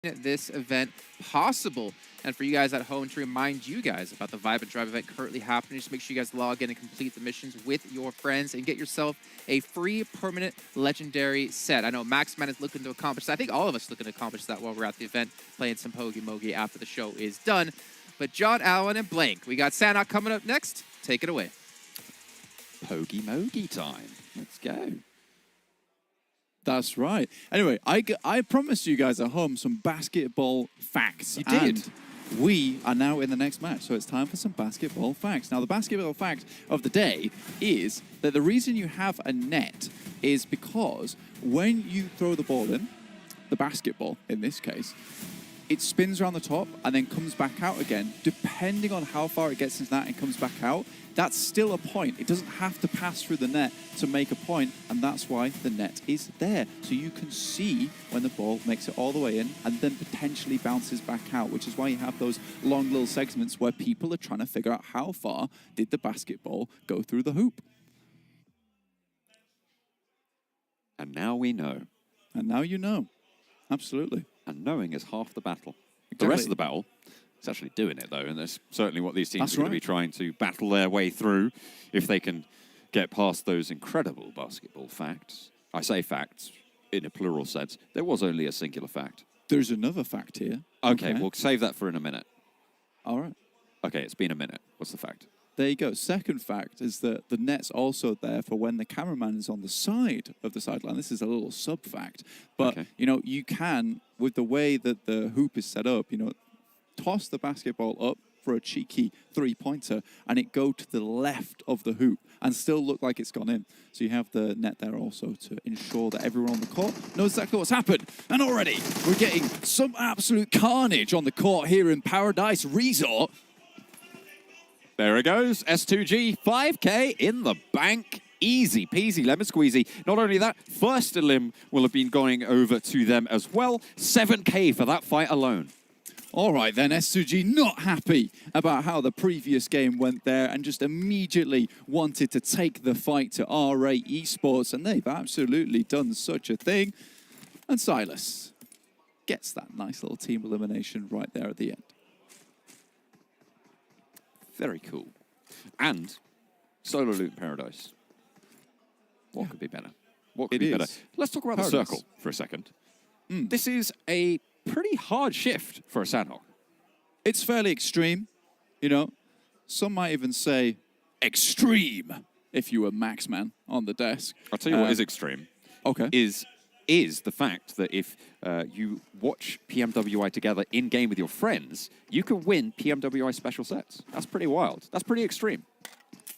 this event possible. And for you guys at home, to remind you guys about the Vibe and Drive event currently happening, just make sure you guys log in and complete the missions with your friends and get yourself a free permanent legendary set. I know Maxman is looking to accomplish that. I think all of us are looking to accomplish that while we're at the event, playing some Pogi Mogi after the show is done. But John, Allen, and Blank, we got Sanhok coming up next. Take it away. Pogi Mogi time. Let's go. That's right. Anyway, I promised you guys at home some basketball facts. You did. And we are now in the next match, so it's time for some basketball facts. Now, the basketball fact of the day is that the reason you have a net is because when you throw the ball in, the basketball in this case, it spins around the top and then comes back out again. Depending on how far it gets into that and comes back out, that's still a point. It doesn't have to pass through the net to make a point, and that's why the net is there. So you can see when the ball makes it all the way in and then potentially bounces back out, which is why you have those long little segments where people are trying to figure out how far did the basketball go through the hoop. And now we know. And now you know. Absolutely. And knowing is half the battle. Exactly. The rest of the battle is actually doing it, though, and that's certainly what these teams That's are going to right. be trying to battle their way through if they can get past those incredible basketball facts. I say facts in a plural sense. There was only a singular fact. There's another fact here. Okay, we'll save that for in a minute. All right. Okay, it's been a minute. What's the fact? There you go. Second fact is that the net's also there for when the cameraman is on the side of the sideline. This is a little sub-fact. But, you know, you can, with the way that the hoop is set up, you know, toss the basketball up for a cheeky three-pointer and it go to the left of the hoop and still look like it's gone in. So you have the net there also to ensure that everyone on the court knows exactly what's happened. And already we're getting some absolute carnage on the court here in Paradise Resort. There it goes. S2G, 5K in the bank. Easy peasy, lemon squeezy. Not only that, first elim will have been going over to them as well. 7K for that fight alone. All right, then, S2G not happy about how the previous game went there and just immediately wanted to take the fight to RA Esports, and they've absolutely done such a thing. And Silas gets that nice little team elimination right there at the end. Very cool. And solo loot in Paradise. What could be better? What could be better? Let's talk about the circle for a second. This is a pretty hard shift for a Sanhok. It's fairly extreme, you know. Some might even say extreme if you were Maxman on the desk. I'll tell you what is extreme. Okay. Is the fact that if you watch PMWI together in-game with your friends, you can win PMWI special sets. That's pretty wild. That's pretty extreme.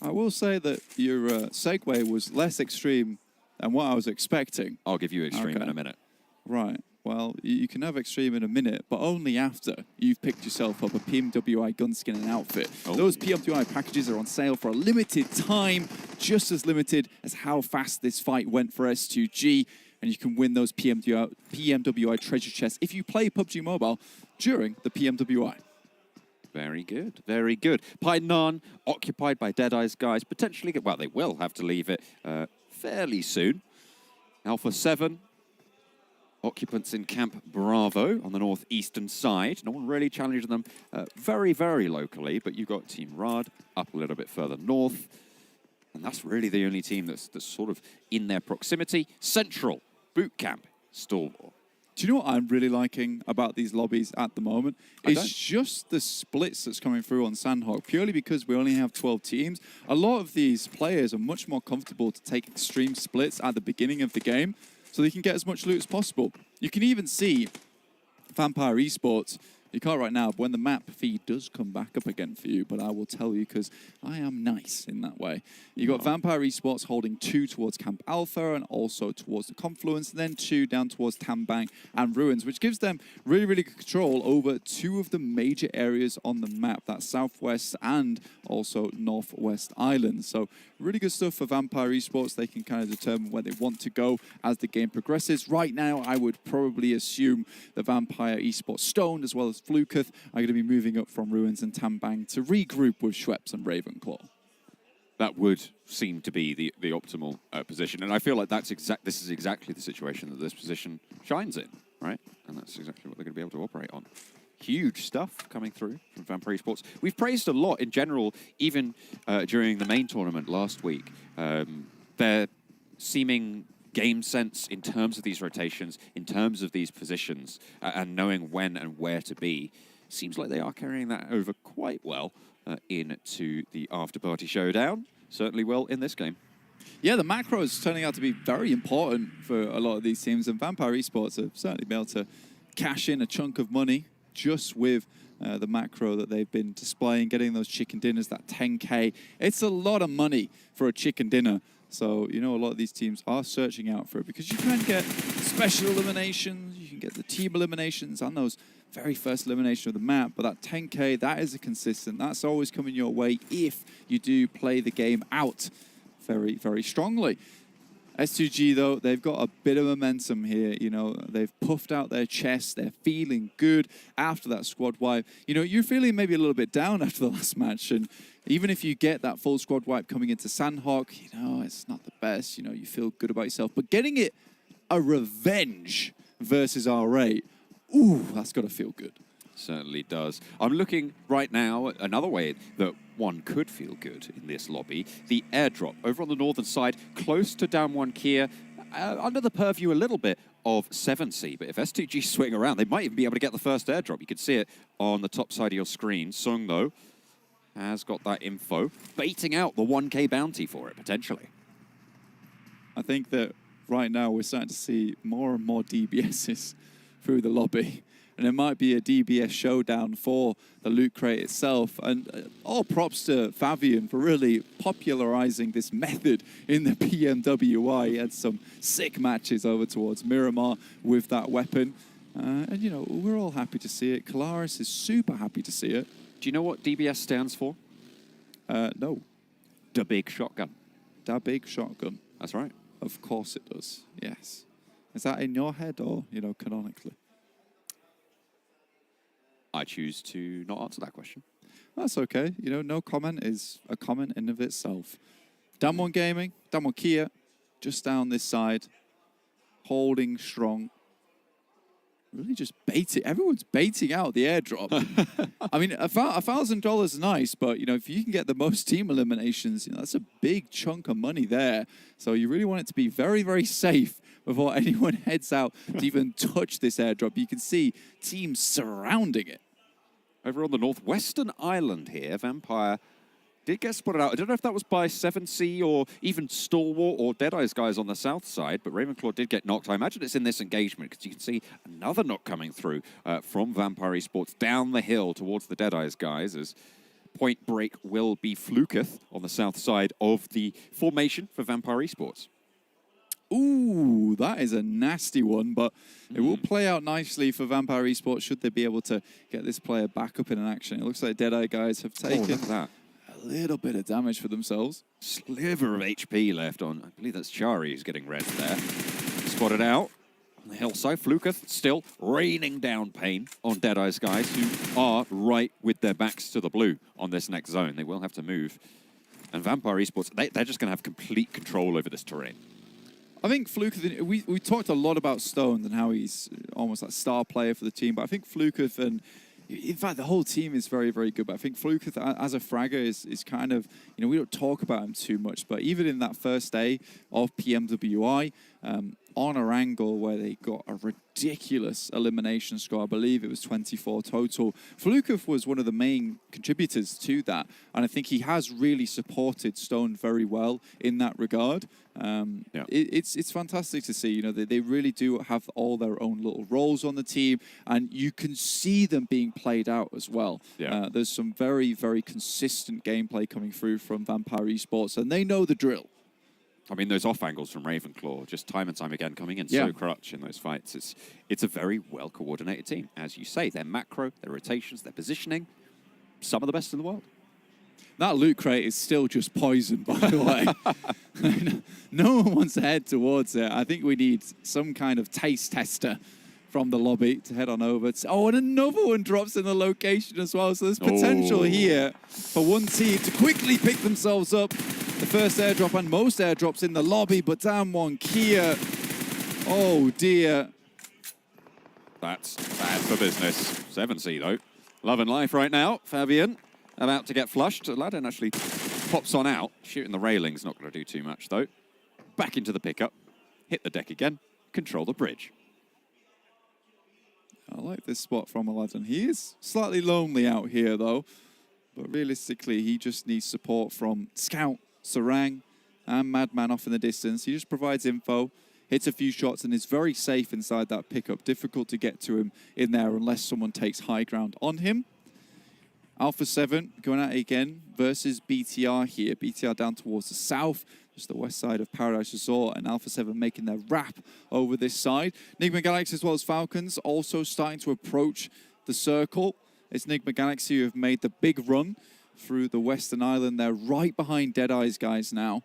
I will say that your segue was less extreme than what I was expecting. I'll give you extreme in a minute. Right. Well, you can have extreme in a minute, but only after you've picked yourself up a PMWI gun skin and outfit. Oh. Those PMWI packages are on sale for a limited time, just as limited as how fast this fight went for S2G. And you can win those PMWI treasure chests if you play PUBG Mobile during the PMWI. Very good, very good. Python occupied by Deadeye's guys, potentially, well, they will have to leave it fairly soon. Alpha 7, occupants in Camp Bravo on the northeastern side. No one really challenging them very, very locally, but you've got Team Rad up a little bit further north. And that's really the only team that's sort of in their proximity. Central, Boot Camp, Stalwart. Do you know what I'm really liking about these lobbies at the moment? It's just the splits that's coming through on Sanhok, purely because we only have 12 teams. A lot of these players are much more comfortable to take extreme splits at the beginning of the game, so they can get as much loot as possible. You can even see Vampire Esports. You can't right now, but when the map feed does come back up again for you, but I will tell you because I am nice in that way. You got Vampire Esports holding 2 towards Camp Alpha and also towards the Confluence, and then 2 down towards Tambang and Ruins, which gives them really, really good control over 2 of the major areas on the map, that's Southwest and also Northwest Islands. So really good stuff for Vampire Esports. They can kind of determine where they want to go as the game progresses. Right now, I would probably assume the Vampire Esports Stoned as well as Fluketh are going to be moving up from Ruins and Tambang to regroup with Schweppes and Ravenclaw. That would seem to be the optimal position, and I feel like this is exactly the situation that this position shines in. right? And that's exactly what they're going to be able to operate on. Huge stuff coming through from Vampire Esports. We've praised a lot in general, even during the main tournament last week. Their seeming game sense in terms of these rotations, in terms of these positions, and knowing when and where to be. Seems like they are carrying that over quite well into the Afterparty Showdown. Certainly well in this game. Yeah, the macro is turning out to be very important for a lot of these teams, and Vampire Esports have certainly been able to cash in a chunk of money just with the macro that they've been displaying, getting those chicken dinners, that 10K. It's a lot of money for a chicken dinner. So, you know, a lot of these teams are searching out for it because you can get special eliminations, you can get the team eliminations and those very first elimination of the map, but that 10K, that is a consistent. That's always coming your way if you do play the game out very, very strongly. S2G, though, they've got a bit of momentum here. You know, they've puffed out their chest. They're feeling good after that squad wipe. You know, you're feeling maybe a little bit down after the last match. And even if you get that full squad wipe coming into Sanhok, you know, it's not the best. You know, you feel good about yourself. But getting it a revenge versus R8, ooh, that's got to feel good. Certainly does. I'm looking right now at another way that one could feel good in this lobby. The airdrop over on the northern side, close to down one Kia, under the purview a little bit of 7C. But if S2G swing around, they might even be able to get the first airdrop. You can see it on the top side of your screen. Sung, though, has got that info, baiting out the 1K bounty for it, potentially. I think that right now we're starting to see more and more DBSs through the lobby. And it might be a DBS showdown for the loot crate itself. And all props to Fabian for really popularizing this method in the PMWI. He had some sick matches over towards Miramar with that weapon. And, you know, we're all happy to see it. Kalaris is super happy to see it. Do you know what DBS stands for? No. Da Big Shotgun. Da Big Shotgun. That's right. Of course it does, yes. Is that in your head or, you know, canonically? I choose to not answer that question. That's okay. You know, no comment is a comment in of itself. Damwon Gaming, Damwon Kia, just down this side, holding strong. Really just baiting. Everyone's baiting out the airdrop. I mean, $1,000 is nice, but, you know, if you can get the most team eliminations, you know, that's a big chunk of money there. So you really want it to be very, very safe before anyone heads out to even touch this airdrop. You can see teams surrounding it. Over on the northwestern island here, Vampire did get spotted out. I don't know if that was by 7C or even Stalwart or Deadeye's guys on the south side, but Ravenclaw did get knocked. I imagine it's in this engagement because you can see another knock coming through from Vampire Esports down the hill towards the Deadeye's guys as point break will be Fluketh on the south side of the formation for Vampire Esports. Ooh, that is a nasty one, but it will play out nicely for Vampire Esports should they be able to get this player back up in an action. It looks like Deadeye guys have taken a little bit of damage for themselves. Sliver of HP left on, I believe that's Chari who's getting red there. Spotted out on the hillside. Fluketh still raining down pain on Deadeye's guys who are right with their backs to the blue on this next zone. They will have to move. And Vampire Esports, they're just going to have complete control over this terrain. I think Fluketh, we talked a lot about Stone and how he's almost like a star player for the team, but I think Fluketh and, in fact, the whole team is very, very good. But I think Fluketh as a fragger is kind of, you know, we don't talk about him too much, but even in that first day of PMWI, on Erangel, where they got a ridiculous elimination score, I believe it was 24 total, Fluketh was one of the main contributors to that, and I think he has really supported Stone very well in that regard. It's fantastic to see. You know, they really do have all their own little roles on the team, and you can see them being played out as well. There's some very, very consistent gameplay coming through from Vampire Esports, and they know the drill. I mean, those off angles from Ravenclaw, just time and time again, coming in so clutch in those fights. It's a very well-coordinated team. As you say, their macro, their rotations, their positioning, some of the best in the world. That loot crate is still just poison, by the way. No one wants to head towards it. I think we need some kind of taste tester from the lobby to head on over. Oh, and another one drops in the location as well. So there's potential here for one team to quickly pick themselves up. The first airdrop and most airdrops in the lobby, but damn one Kia. Oh dear. That's bad for business. 7C, though. Love and life right now. Fabian about to get flushed. Aladdin actually pops on out. Shooting the railings, not going to do too much, though. Back into the pickup. Hit the deck again. Control the bridge. I like this spot from Aladdin. He is slightly lonely out here, though. But realistically, he just needs support from Scout, Sarang, and Madman off in the distance. He just provides info, hits a few shots, and is very safe inside that pickup. Difficult to get to him in there unless someone takes high ground on him. Alpha 7 going at it again versus BTR here. BTR down towards the south, just the west side of Paradise Resort, and Alpha 7 making their wrap over this side. Nigma Galaxy as well as Falcons also starting to approach the circle. It's Nigma Galaxy who have made the big run through the Western Island. They're right behind Deadeye's guys now.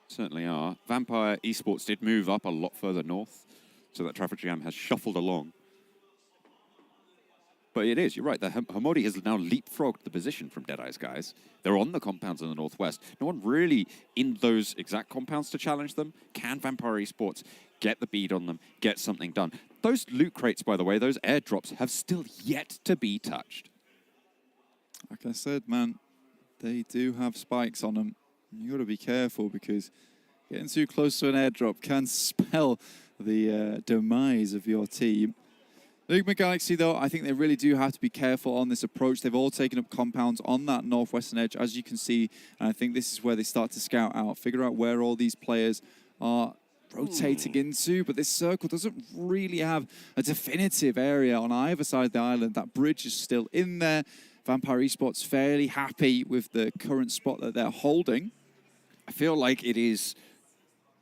Certainly are. Vampire Esports did move up a lot further north, so that traffic jam has shuffled along. But it is, you're right, the Hamodi has now leapfrogged the position from Deadeye's guys. They're on the compounds in the northwest. No one really in those exact compounds to challenge them. Can Vampire Esports get the bead on them, get something done? Those loot crates, by the way, those airdrops have still yet to be touched. Like I said, man, they do have spikes on them. You got to be careful because getting too close to an airdrop can spell the demise of your team. Nigma Galaxy, though, I think they really do have to be careful on this approach. They've all taken up compounds on that northwestern edge, as you can see. And I think this is where they start to scout out, figure out where all these players are rotating into. But this circle doesn't really have a definitive area on either side of the island. That bridge is still in there. Vampire Esports fairly happy with the current spot that they're holding. I feel like it is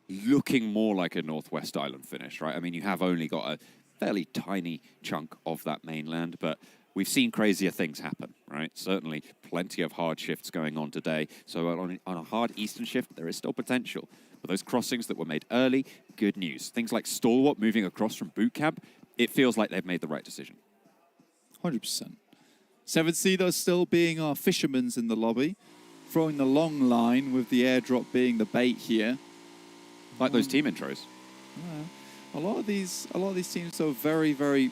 looking more like a Northwest Island finish, right? I mean, you have only got a fairly tiny chunk of that mainland, but we've seen crazier things happen, right? Certainly plenty of hard shifts going on today. So on a hard eastern shift, there is still potential. But those crossings that were made early, good news. Things like Stalwart moving across from boot camp, it feels like they've made the right decision. 100%. 7C, though, still being our fishermen's in the lobby. Throwing the long line with the airdrop being the bait here. Like those team intros. A lot of these teams are very, very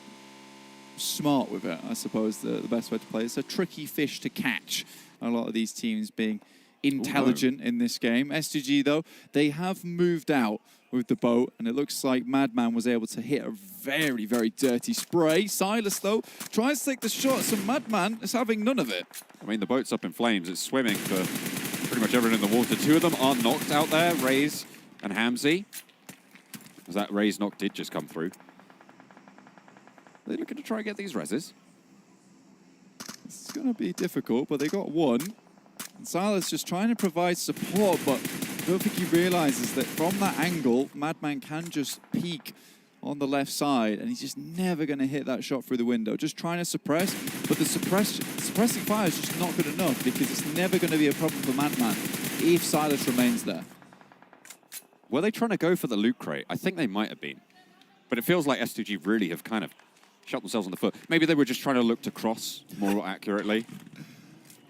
smart with it, I suppose, the best way to play. It's a tricky fish to catch. A lot of these teams being intelligent in this game. STG, though, they have moved out with the boat, and it looks like Madman was able to hit a very, very dirty spray. Silas, though, tries to take the shots, and Madman is having none of it. I mean, the boat's up in flames. It's swimming for pretty much everyone in the water. Two of them are knocked out there, Raze and Hamzy. As that Raze knock did just come through. They're looking to try and get these reses. It's going to be difficult, but they got one. And Silas just trying to provide support, but I don't think he realizes that from that angle, Madman can just peek on the left side, and he's just never going to hit that shot through the window. Just trying to suppress, but the suppressing fire is just not good enough because it's never going to be a problem for Madman if Silas remains there. Were they trying to go for the loot crate? I think they might have been. But it feels like S2G really have kind of shot themselves on the foot. Maybe they were just trying to look to cross more accurately.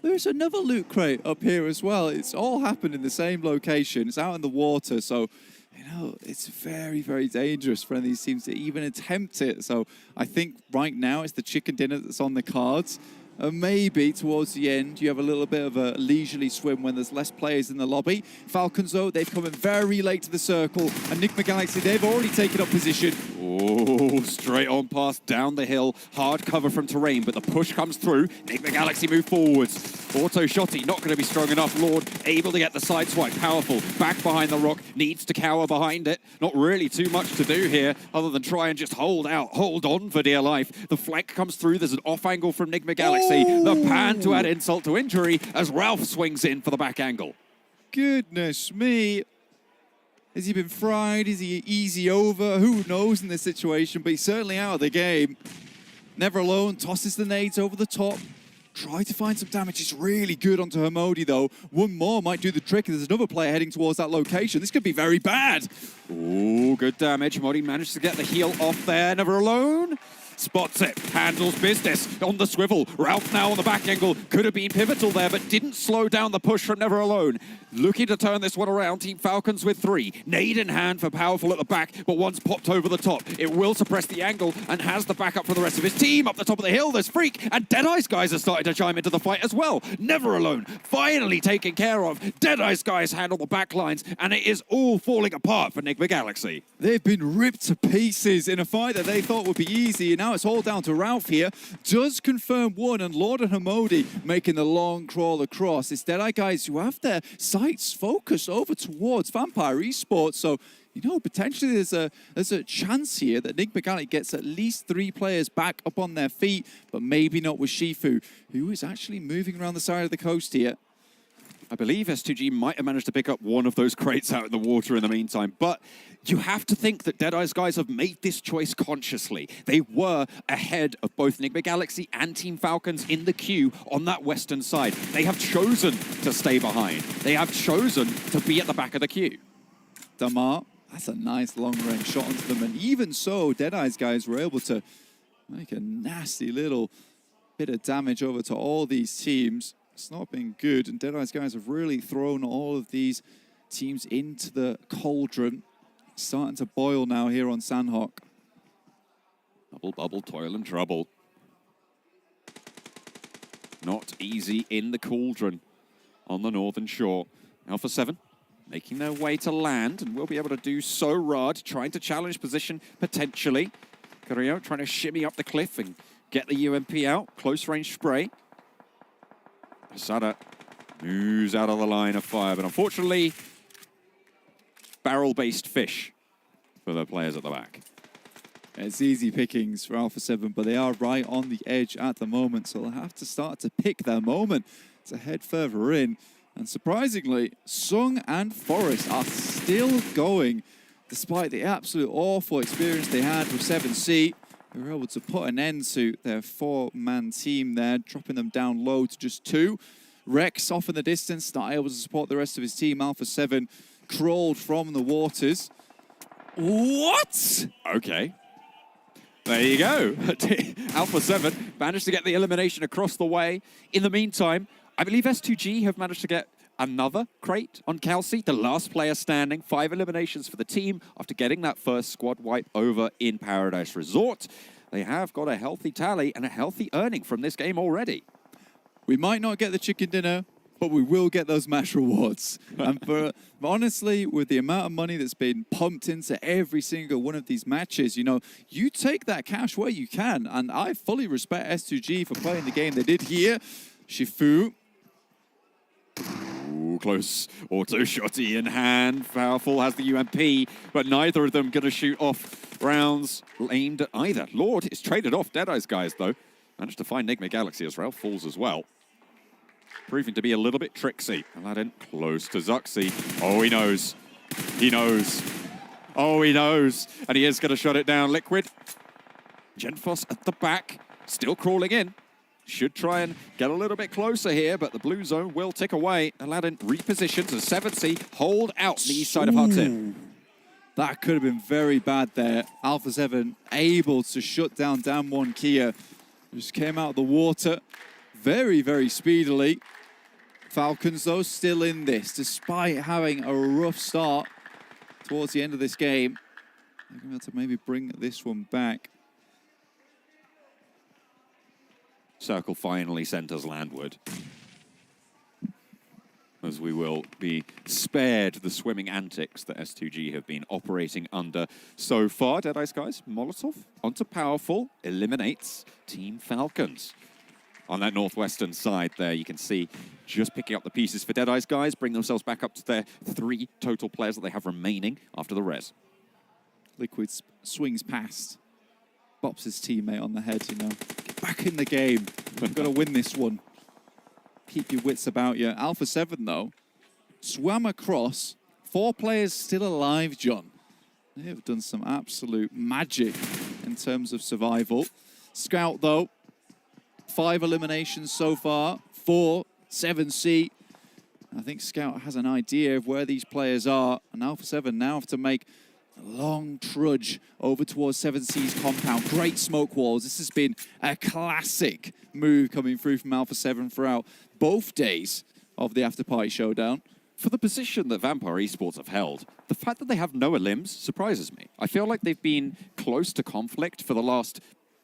There's another loot crate up here as well. It's all happened in the same location. It's out in the water, so, you know, it's very, very dangerous for any of these teams to even attempt it. So I think right now it's the chicken dinner that's on the cards. Maybe towards the end, you have a little bit of a leisurely swim when there's less players in the lobby. Falcons, though, they've come in very late to the circle. And Nigma Galaxy, they've already taken up position. Oh, straight on past, down the hill. Hard cover from terrain, but the push comes through. Nigma Galaxy move forwards. Auto Shotty, not going to be strong enough. Lord, able to get the side swipe. Powerful. Back behind the rock. Needs to cower behind it. Not really too much to do here, other than try and just hold out. Hold on for dear life. The flank comes through. There's an off angle from Nigma Galaxy. The pan to add insult to injury as Ralph swings in for the back angle. Goodness me. Has he been fried? Is he easy over? Who knows in this situation, but he's certainly out of the game. Never alone, tosses the nades over the top. Try to find some damage. It's really good onto Hamodi, though. One more might do the trick. There's another player heading towards that location. This could be very bad. Ooh, good damage. Hamodi managed to get the heal off there. Never alone. spots it, handles business on the swivel. Ralph now on the back angle, could have been pivotal there, but didn't slow down the push from Never Alone. Looking to turn this one around, Team Falcons with 3. Nade in hand for Powerful at the back, but once popped over the top. It will suppress the angle and has the backup for the rest of his team. Up the top of the hill, there's Freak, and Deadeye's guys are starting to chime into the fight as well. Never Alone, finally taken care of. Deadeye's guys handle the back lines, and it is all falling apart for Enigma Galaxy. They've been ripped to pieces in a fight that they thought would be easy. Now it's all down to Ralph here. Does confirm one, and Lord and Hamodi making the long crawl across. It's Deadeye guys who have their sights focused over towards Vampire Esports. So, you know, potentially there's a chance here that Enigma Galaxy gets at least 3 players back up on their feet, but maybe not with Shifu, who is actually moving around the side of the coast here. I believe S2G might have managed to pick up one of those crates out in the water in the meantime, but you have to think that Deadeye's guys have made this choice consciously. They were ahead of both Enigma Galaxy and Team Falcons in the queue on that western side. They have chosen to stay behind. They have chosen to be at the back of the queue. Damar, that's a nice long-range shot onto them, and even so, Deadeye's guys were able to make a nasty little bit of damage over to all these teams. It's not been good, and Deadeye's guys have really thrown all of these teams into the cauldron. It's starting to boil now here on Sanhok. Bubble, bubble, toil and trouble. Not easy in the cauldron on the northern shore. Alpha 7 making their way to land, and will be able to do so. Rad trying to challenge position potentially. Carrillo trying to shimmy up the cliff and get the UMP out. Close range spray. Sada moves out of the line of fire, but unfortunately, barrel-based fish for the players at the back. It's easy pickings for Alpha 7, but they are right on the edge at the moment, so they'll have to start to pick their moment to head further in. And surprisingly, Sung and Forest are still going, despite the absolute awful experience they had with 7C. They were able to put an end to their 4-man team there, dropping them down low to just 2. Rex off in the distance, not able to support the rest of his team. Alpha 7 crawled from the waters. What? Okay. There you go. Alpha 7 managed to get the elimination across the way. In the meantime, I believe S2G have managed to get another crate on Kelsey, the last player standing. 5 eliminations for the team after getting that first squad wipe over in Paradise Resort. They have got a healthy tally and a healthy earning from this game already. We might not get the chicken dinner, but we will get those match rewards. And honestly, with the amount of money that's been pumped into every single one of these matches, you know, you take that cash where you can. And I fully respect S2G for playing the game they did here. Shifu. Ooh, close auto shotty in hand. Powerful has the UMP, but neither of them going to shoot off rounds aimed at either. Lord is traded off. Deadeye's guys, though, managed to find Enigma Galaxy as Ralph falls as well. Proving to be a little bit tricksy. Aladdin close to Zuxi. Oh, he knows. He knows. Oh, he knows. And he is going to shut it down. Liquid. Genfos at the back. Still crawling in. Should try and get a little bit closer here, but the blue zone will tick away. Aladdin repositions as 7C hold out the east side of Hudson. That could have been very bad there. Alpha 7 able to shut down Damwon Kia. Just came out of the water very, very speedily. Falcons, though, still in this, despite having a rough start towards the end of this game. They're going to maybe bring this one back. Circle finally sent us landward, as we will be spared the swimming antics that S2G have been operating under so far. Deadeye's guys, Molotov onto Powerful, eliminates Team Falcons. On that northwestern side there, you can see just picking up the pieces for Deadeye's guys, bring themselves back up to their 3 total players that they have remaining after the res. Liquid swings past, bops his teammate on the head, you know. Get back in the game. We've got to win this one. Keep your wits about you. Alpha 7, though, swam across. 4 players still alive, John. They have done some absolute magic in terms of survival. Scout, though, 5 eliminations so far. 4, 7C. I think Scout has an idea of where these players are. And Alpha 7 now have to make Long trudge over towards 7C's compound. Great smoke walls. This has been a classic move coming through from Alpha 7 throughout both days of the Afterparty Showdown. For the position that Vampire Esports have held, the fact that they have no elims surprises me. I feel like they've been close to conflict for the last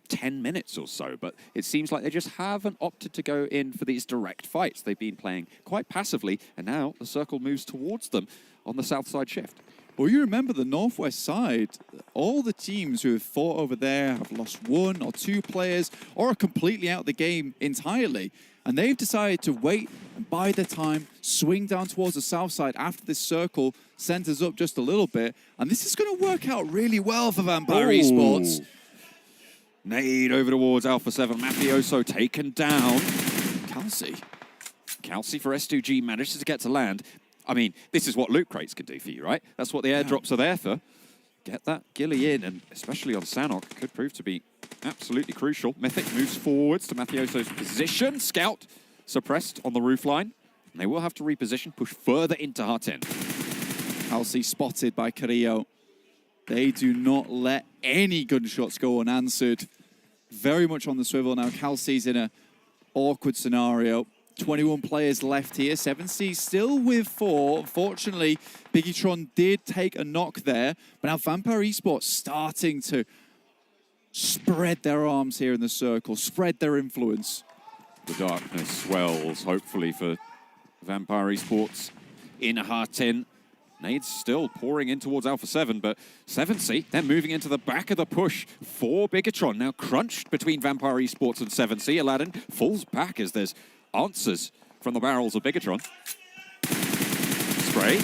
10 minutes or so, but it seems like they just haven't opted to go in for these direct fights. They've been playing quite passively, and now the circle moves towards them on the south side shift. Well, you remember the northwest side, all the teams who have fought over there have lost 1 or 2 players or are completely out of the game entirely. And they've decided to wait and bide their time, swing down towards the south side after this circle centers up just a little bit. And this is going to work out really well for Vampire Esports. Nade over towards Alpha 7. Mafioso taken down. Kelsey for S2G manages to get to land. I mean, this is what loot crates can do for you, right? That's what the airdrops are there for. Get that ghillie in, and especially on Sanhok, could prove to be absolutely crucial. Mythic moves forwards to Mafioso's position. Scout suppressed on the roofline. And they will have to reposition, push further into Hartin. Kelsey spotted by Carrillo. They do not let any gunshots go unanswered. Very much on the swivel now. Kelsey's in an awkward scenario. 21 players left here. 7C still with 4. Unfortunately, Biggitron did take a knock there. But now Vampire Esports starting to spread their arms here in the circle, spread their influence. The darkness swells, hopefully, for Vampire Esports in Hartin. Nades still pouring in towards Alpha 7, but 7C, they're moving into the back of the push for Biggitron. Now crunched between Vampire Esports and 7C. Aladdin falls back as there's answers from the barrels of Biggitron. Spray?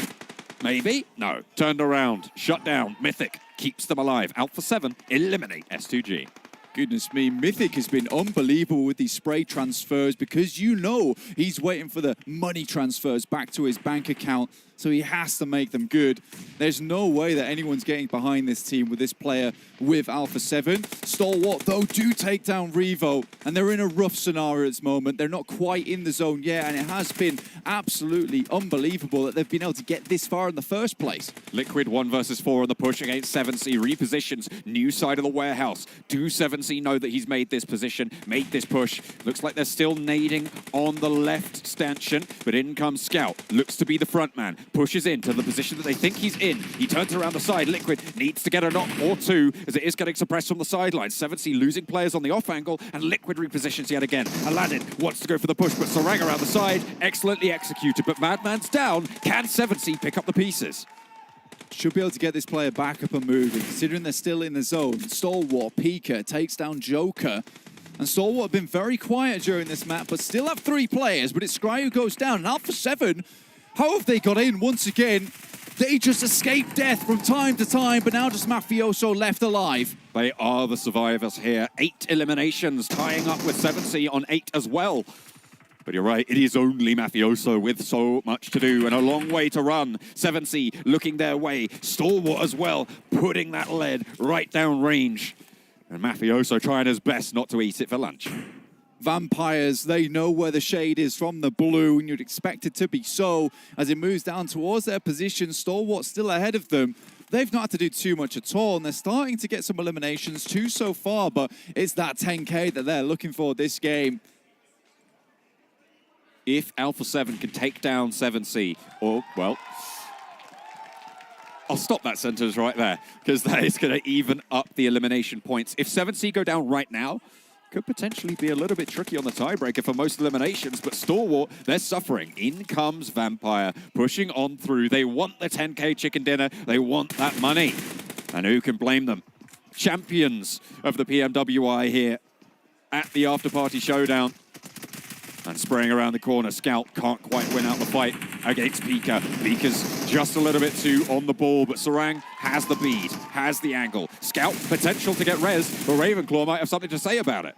Maybe? No. Turned around. Shut down. Mythic keeps them alive. Alpha 7 eliminate S2G. Goodness me, Mythic has been unbelievable with these spray transfers because you know he's waiting for the money transfers back to his bank account, so he has to make them good. There's no way that anyone's getting behind this team with this player with Alpha 7. Stalwart, though, do take down Revo, and they're in a rough scenario at this moment. They're not quite in the zone yet, and it has been absolutely unbelievable that they've been able to get this far in the first place. Liquid 1 versus 4 on the push against 7C. Repositions, new side of the warehouse. Do 7C know that he's made this position, made this push? Looks like they're still nading on the left stanchion, but in comes Scout. Looks to be the front man. Pushes into the position that they think he's in. He turns around the side. Liquid needs to get a knock or 2 as it is getting suppressed from the sidelines. 7C losing players on the off angle, and Liquid repositions yet again. Aladdin wants to go for the push, but Sarang around the side. Excellently executed, but Madman's down. Can 7C pick up the pieces? Should be able to get this player back up and moving, considering they're still in the zone. Stalwart, Pika takes down Joker. And Stalwart have been very quiet during this map, but still have 3 players. But it's Scry who goes down. And Alpha 7, how have they got in once again? They just escape death from time to time, but now just Mafioso left alive. They are the survivors here. 8 eliminations, tying up with 7C on 8 as well. But you're right, it is only Mafioso with so much to do and a long way to run. 7C looking their way. Stalwart as well, putting that lead right down range. And Mafioso trying his best not to eat it for lunch. Vampires, they know where the shade is from the blue, and you'd expect it to be so. As it moves down towards their position, Stalwart's still ahead of them. They've not had to do too much at all, and they're starting to get some eliminations, 2 so far, but it's that 10K that they're looking for this game. If Alpha 7 can take down 7C, or, well, I'll stop that sentence right there, because that is going to even up the elimination points. If 7C go down right now, could potentially be a little bit tricky on the tiebreaker for most eliminations, but Stalwart, they're suffering. In comes Vampire, pushing on through. They want the 10K chicken dinner. They want that money. And who can blame them? Champions of the PMWI here at the Afterparty Showdown. And spraying around the corner, Scout can't quite win out the fight against Pika. Pika's just a little bit too on the ball, but Sarang has the bead, has the angle. Scout, potential to get res, but Ravenclaw might have something to say about it.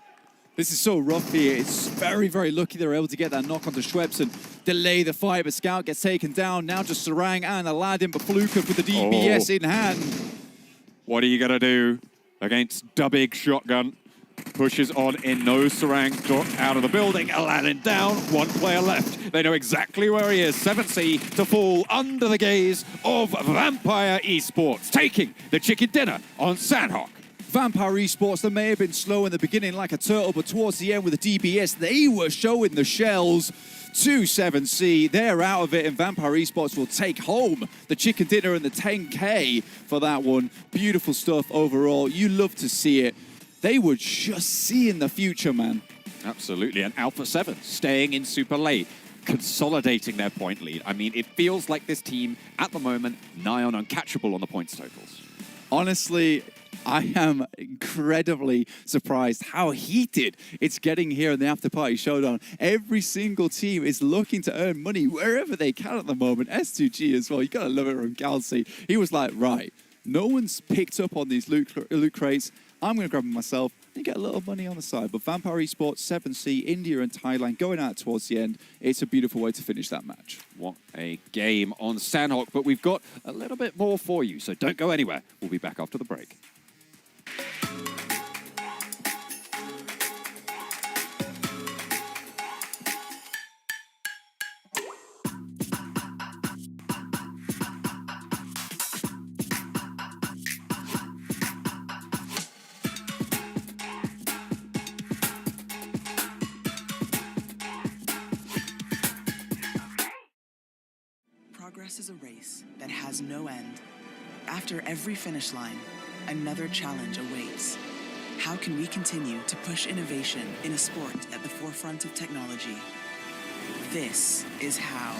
This is so rough here. It's very, very lucky they were able to get that knock onto Schweppes and delay the fight, but Scout gets taken down. Now just Sarang and Aladdin, but Fluka with the DBS in hand. What are you going to do against Dubbig Shotgun? Pushes on in, no Sarang out of the building. Aladdin down, one player left. They know exactly where he is. 7C to fall under the gaze of Vampire Esports, taking the chicken dinner on Sanhok. Vampire Esports, they may have been slow in the beginning like a turtle, but towards the end with the DBS, they were showing the shells to 7C. They're out of it, and Vampire Esports will take home the chicken dinner and the 10K for that one. Beautiful stuff overall. You love to see it. They were just seeing the future, man. Absolutely, and Alpha 7 staying in super late, consolidating their point lead. I mean, it feels like this team, at the moment, nigh on uncatchable on the points totals. Honestly, I am incredibly surprised how heated it's getting here in the Afterparty Showdown. Every single team is looking to earn money wherever they can at the moment. S2G as well, you gotta love it from Galsey. He was like, right, no one's picked up on these loot crates. I'm going to grab them myself and get a little money on the side. But Vampire Esports, 7C, India and Thailand going out towards the end. It's a beautiful way to finish that match. What a game on Sanhok, but we've got a little bit more for you, so don't go anywhere. We'll be back after the break. Progress is a race that has no end. After every finish line, another challenge awaits. How can we continue to push innovation in a sport at the forefront of technology? This is how.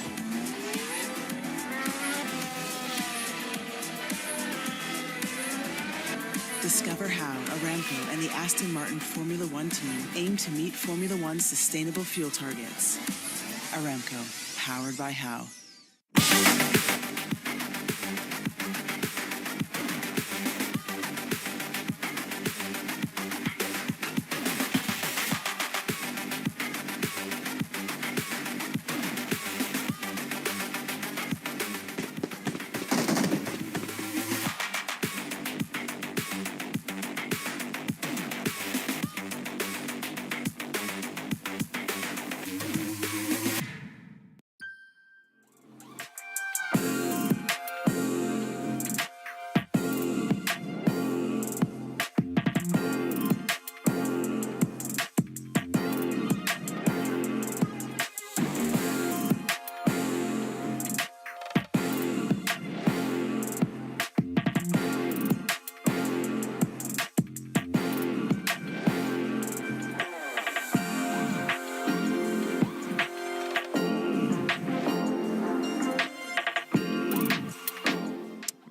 Discover how Aramco and the Aston Martin Formula One team aim to meet Formula One's sustainable fuel targets. Aramco, powered by How.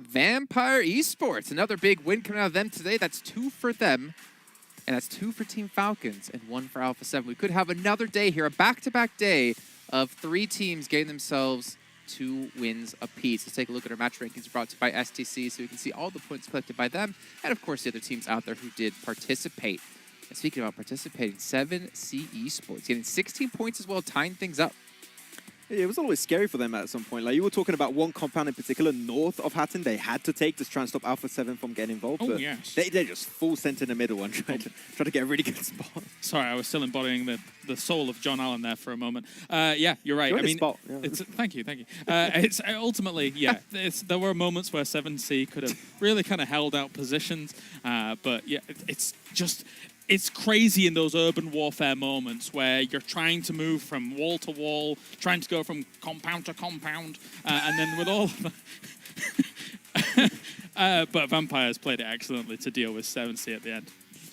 Vampire Esports, another big win coming out of them today. That's 2 for them, and that's 2 for Team Falcons and 1 for Alpha 7. We could have another day here, a back-to-back day of 3 teams getting themselves 2 wins apiece. Let's take a look at our match rankings brought to you by STC so we can see all the points collected by them, and of course the other teams out there who did participate. And speaking about participating, 7C Esports getting 16 points as well, tying things up. It was always scary for them at some point. Like, you were talking about one compound in particular, north of Hatton, they had to take to try and stop Alpha 7 from getting involved. Oh, but yes. They're just full sent in the middle and trying to get a really good spot. Sorry, I was still embodying the soul of John Allen there for a moment. Yeah, you're right. You're I in mean, spot. Yeah. thank you. It's ultimately, yeah, there were moments where 7C could have really kind of held out positions, but yeah, it's crazy in those urban warfare moments where you're trying to move from wall to wall, trying to go from compound to compound, and then with all of that. But Vampires played it excellently to deal with 7C at the end.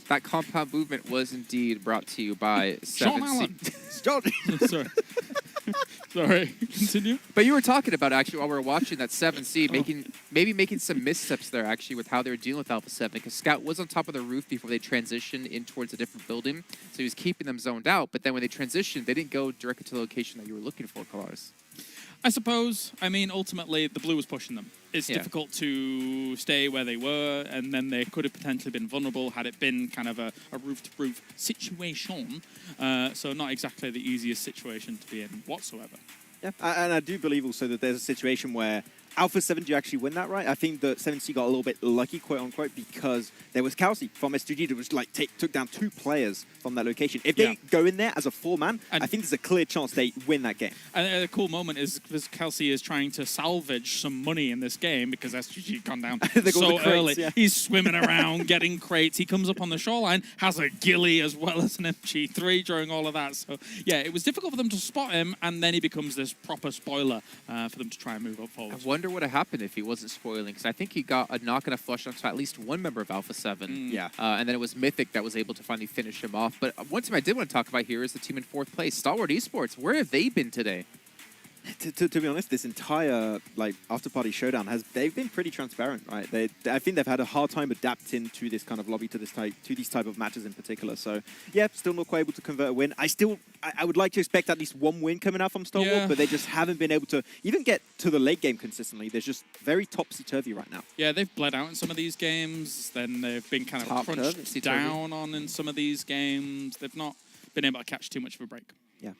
That compound movement was indeed brought to you by 7C. John. Sorry. Sorry, continue. But you were talking about, actually, while we were watching that 7C, making some missteps there, actually, with how they were dealing with Alpha 7, because Scout was on top of the roof before they transitioned in towards a different building, so he was keeping them zoned out, but then when they transitioned, they didn't go directly to the location that you were looking for, Kalaris. I suppose. I mean, ultimately, the blue was pushing them. It's difficult to stay where they were, and then they could have potentially been vulnerable had it been kind of a roof-to-roof situation. So not exactly the easiest situation to be in whatsoever. Yeah, and I do believe also that there's a situation where Alpha 7, do you actually win that, right? I think the 7C got a little bit lucky, quote unquote, because there was Kelsey from S2G that was like took down 2 players from that location. If they go in there as a 4-man, I think there's a clear chance they win that game. And a cool moment is because Kelsey is trying to salvage some money in this game because SGG gone down so crates, early. yeah. He's swimming around, getting crates. He comes up on the shoreline, has a ghillie as well as an MG3 during all of that. So, yeah, it was difficult for them to spot him, and then he becomes this proper spoiler for them to try and move up forward. I wonder what would have happened if he wasn't spoiling, because I think he got a knock and a flush onto at least one member of Alpha 7. Yeah. And then it was Mythic that was able to finally finish him off. But one team I did want to talk about here is the team in 4th place, Stalwart Esports. Where have they been today? To be honest, this entire Afterparty Showdown they've been pretty transparent, right? I think they've had a hard time adapting to this kind of lobby, to these type of matches in particular. So yeah, still not quite able to convert a win. I would like to expect at least one win coming out from Stalwart, but they just haven't been able to even get to the late game consistently. They're just very topsy-turvy right now. Yeah, they've bled out in some of these games. Then they've been kind of crunched down on in some of these games. They've not been able to catch too much of a break. Yeah.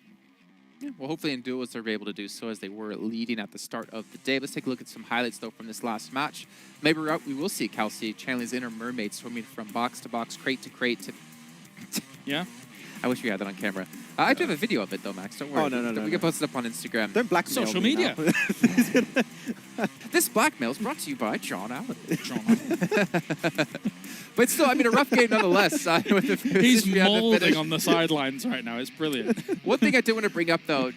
Yeah, well, hopefully in duos they're able to do so as they were leading at the start of the day. Let's take a look at some highlights, though, from this last match. Maybe we will see Kelsey channeling his inner mermaid, swimming from box to box, crate to crate to... Yeah? I wish we had that on camera. I do have a video of it, though, Max. Don't worry. Oh, no. We can post it up on Instagram. Don't blackmail Social me media. This blackmail is brought to you by John Allen. John Allen. But still, I mean, a rough game nonetheless. He's molding on the sidelines right now. It's brilliant. One thing I did want to bring up, though,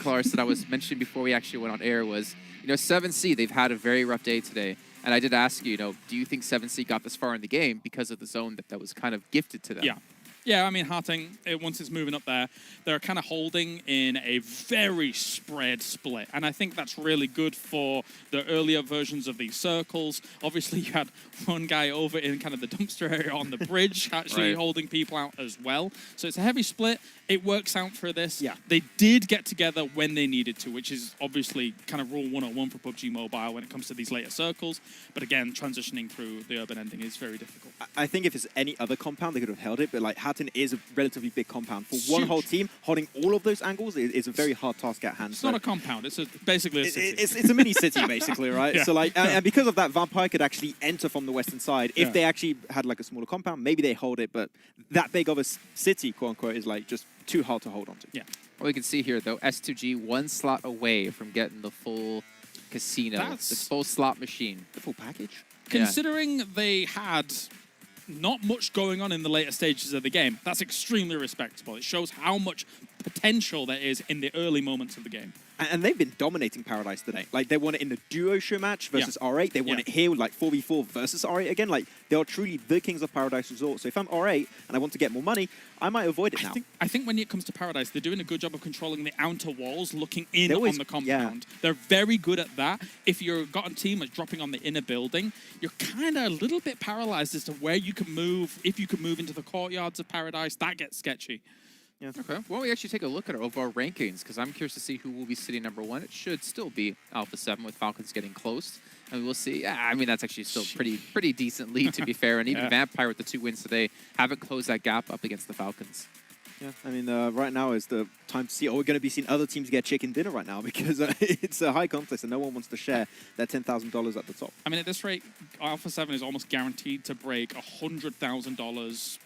Claris, that I was mentioning before we actually went on air was, 7C, they've had a very rough day today. And I did ask you, do you think 7C got this far in the game because of the zone that was kind of gifted to them? Yeah. Yeah, I mean, Harting, once it's moving up there, they're kind of holding in a very spread split. And I think that's really good for the earlier versions of these circles. Obviously, you had one guy over in kind of the dumpster area on the bridge actually holding people out as well. So it's a heavy split. It works out for this. Yeah. They did get together when they needed to, which is obviously kind of rule 101 for PUBG Mobile when it comes to these later circles. But again, transitioning through the urban ending is very difficult. I think if it's any other compound, they could have held it. But Hatton is a relatively big compound. For one whole team, holding all of those angles is a very hard task at hand. It's not a compound. It's basically a city. It's a mini city, basically, right? Yeah. So and because of that, Vampire could actually enter from the western side. If they actually had a smaller compound, maybe they hold it. But that big of a city, quote unquote, is just too hard to hold on to. Yeah. Well, we can see here, though, S2G 1 slot away from getting the full casino, the full slot machine. The full package. Considering they had not much going on in the later stages of the game, that's extremely respectable. It shows how much potential there is in the early moments of the game. And they've been dominating Paradise today. They won it in the duo show match versus R8. They won it here with 4v4 versus R8 again. They are truly the kings of Paradise Resort. So if I'm R8 and I want to get more money, I might avoid it now. I think when it comes to Paradise, they're doing a good job of controlling the outer walls, looking in on the compound. They're very good at that. If you've got a team that's dropping on the inner building, you're kind of a little bit paralyzed as to where you can move. If you can move into the courtyards of Paradise, that gets sketchy. Yeah. Okay. Why don't we actually take a look at our overall rankings? Because I'm curious to see who will be sitting number 1. It should still be Alpha 7 with Falcons getting close. And we'll see. Yeah, I mean, that's actually still pretty decent lead, to be fair. And even Vampire with the 2 wins today haven't closed that gap up against the Falcons. Yeah, I mean, right now is the time to see. We're going to be seeing other teams get chicken dinner right now because it's a high contest and no one wants to share their $10,000 at the top. I mean, at this rate, Alpha 7 is almost guaranteed to break $100,000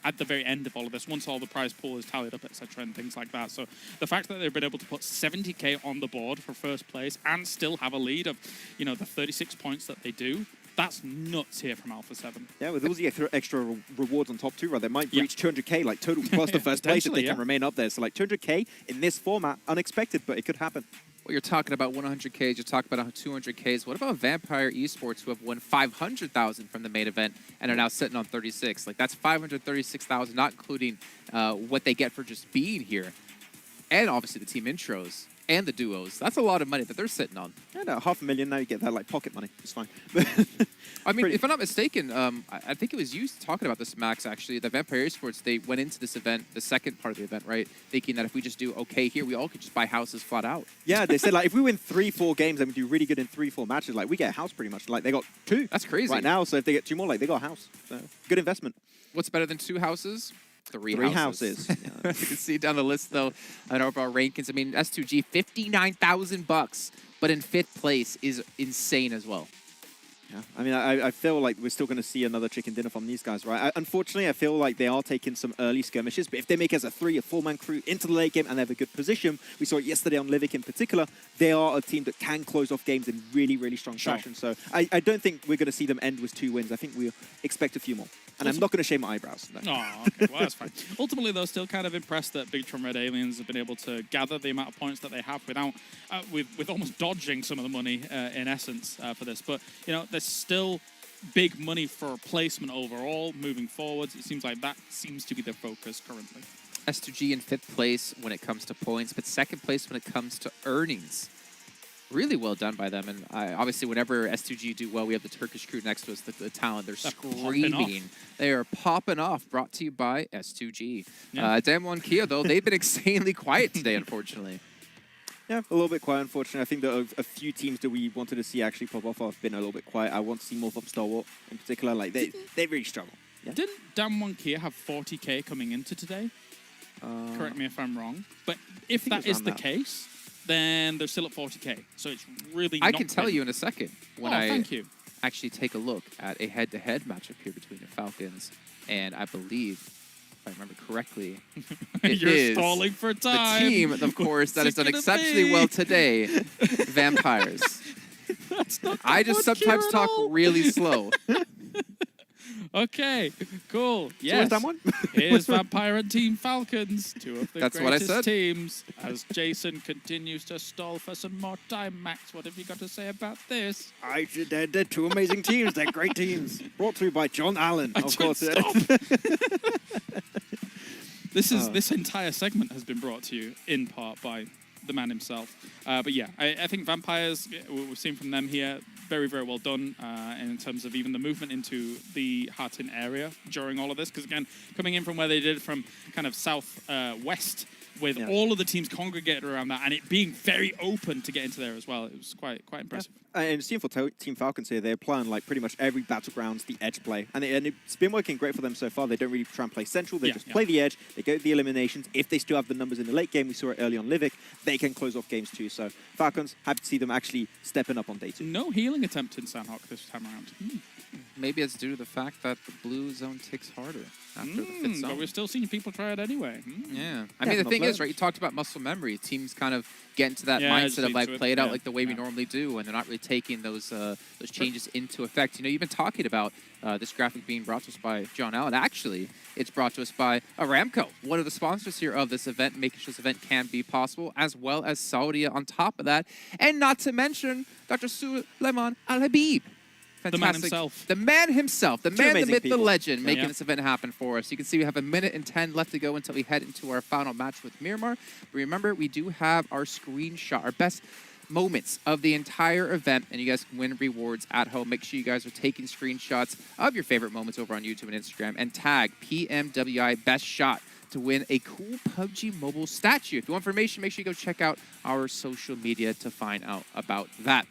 at the very end of all of this, once all the prize pool is tallied up, etc., and things like that. So the fact that they've been able to put 70K on the board for first place and still have a lead of, the 36 points that they do, that's nuts here from Alpha 7. Yeah, with all the extra rewards on top too, right? They might reach 200K, total plus the first place if they can remain up there. So 200K in this format, unexpected, but it could happen. Well, you're talking about 100Ks, you're talking about 200Ks. What about Vampire Esports, who have won 500,000 from the main event and are now sitting on 36? That's 536,000, not including what they get for just being here. And obviously the team intros and the duos. That's a lot of money that they're sitting on. Yeah, no, $500,000 now you get that pocket money. It's fine. I mean, if I'm not mistaken, I think it was you talking about this, Max, actually, that Vampire Esports, they went into this event, the second part of the event, right, thinking that if we just do okay here, we all could just buy houses flat out. Yeah, they said, if we win 3-4 games and we do really good in 3-4 matches, we get a house pretty much. They got 2. That's crazy. Right now, so if they get 2 more, they got a house. So, good investment. What's better than 2 houses? Three houses. Yeah. You can see down the list, though, on overall rankings. I mean, S2G, $59,000, but in 5th place is insane as well. Yeah. I mean, I feel like we're still going to see another chicken dinner from these guys, right? Unfortunately, I feel like they are taking some early skirmishes, but if they make it as a 3 or 4-man crew into the late game and they have a good position, we saw it yesterday on Livik in particular, they are a team that can close off games in really, really strong fashion. So I don't think we're going to see them end with 2 wins. I think we expect a few more. And I'm not going to shave my eyebrows. No. Oh, okay. Well, that's fine. Ultimately, though, still kind of impressed that Big Tron Red Aliens have been able to gather the amount of points that they have without, with almost dodging some of the money in essence for this. But, you know, there's still big money for placement overall moving forwards. It seems like that seems to be their focus currently. S2G in 5th place when it comes to points, but 2nd place when it comes to earnings. Really well done by them. And obviously, whenever S2G do well, we have the Turkish crew next to us, the talent. They're screaming. They are popping off. Brought to you by S2G. Yeah. Damwon Kia, though, they've been insanely quiet today, unfortunately. Yeah, a little bit quiet, unfortunately. I think that a few teams that we wanted to see actually pop off have been a little bit quiet. I want to see more from Stalwart in particular. Like, they really struggle. Yeah. Didn't Damwon Kia have 40k coming into today? Correct me if I'm wrong. But if that is the case, then they're still at 40k. So it's really I can tell you in a second when thank you. Actually take a look at a head-to-head matchup here between the Falcons and I believe, if I remember correctly, it You're is stalling for time. the team, of course, that has done exceptionally well today, Vampires. That's not I just sometimes talk really slow. Okay, cool. So Yes. is that one? Here's Vampire and Team Falcons, 2 of the That's what I greatest said. teams. As Jason continues to stall for some more time, Max, what have you got to say about this? They're 2 amazing teams. They're great teams. Brought to you by John Allen, of course. This entire segment has been brought to you in part by the man himself. But yeah, I think Vampires, we've seen from them here, very, very well done in terms of even the movement into the Hatin area during all of this. Because again, coming in from where they did from kind of southwest with all of the teams congregated around that and it being very open to get into there as well. It was quite impressive. Yeah. And seeing for Team Falcons here, they're playing like pretty much every battlegrounds, the edge play. And it's been working great for them so far. They don't really try and play central. They just play the edge. They go to the eliminations. If they still have the numbers in the late game, we saw it early on Livik, they can close off games too. So Falcons, happy to see them actually stepping up on day 2. No healing attempt in Sanhok this time around. Maybe it's due to the fact that the blue zone ticks harder after the 5th zone. But we're still seeing people try it anyway. Yeah. I mean, the thing is, right, you talked about muscle memory. Teams kind of get into that mindset of, like, play it out like the way we normally do, and they're not really taking those changes into effect. You know, you've been talking about this graphic being brought to us by John Allen. Actually, it's brought to us by Aramco, one of the sponsors here of this event, making sure this event can be possible, as well as Saudi on top of that. And not to mention Dr. Suleiman Al-Habib. The man himself. The man himself. The man, the myth, the legend, making Yeah. this event happen for us. You can see we have 1 minute and 10 left to go until we head into our final match with Miramar. But remember, we do have our screenshot, our best moments of the entire event, and you guys can win rewards at home. Make sure you guys are taking screenshots of your favorite moments over on YouTube and Instagram, and tag PMWI Best Shot to win a cool PUBG Mobile statue. If you want information, make sure you go check out our social media to find out about that.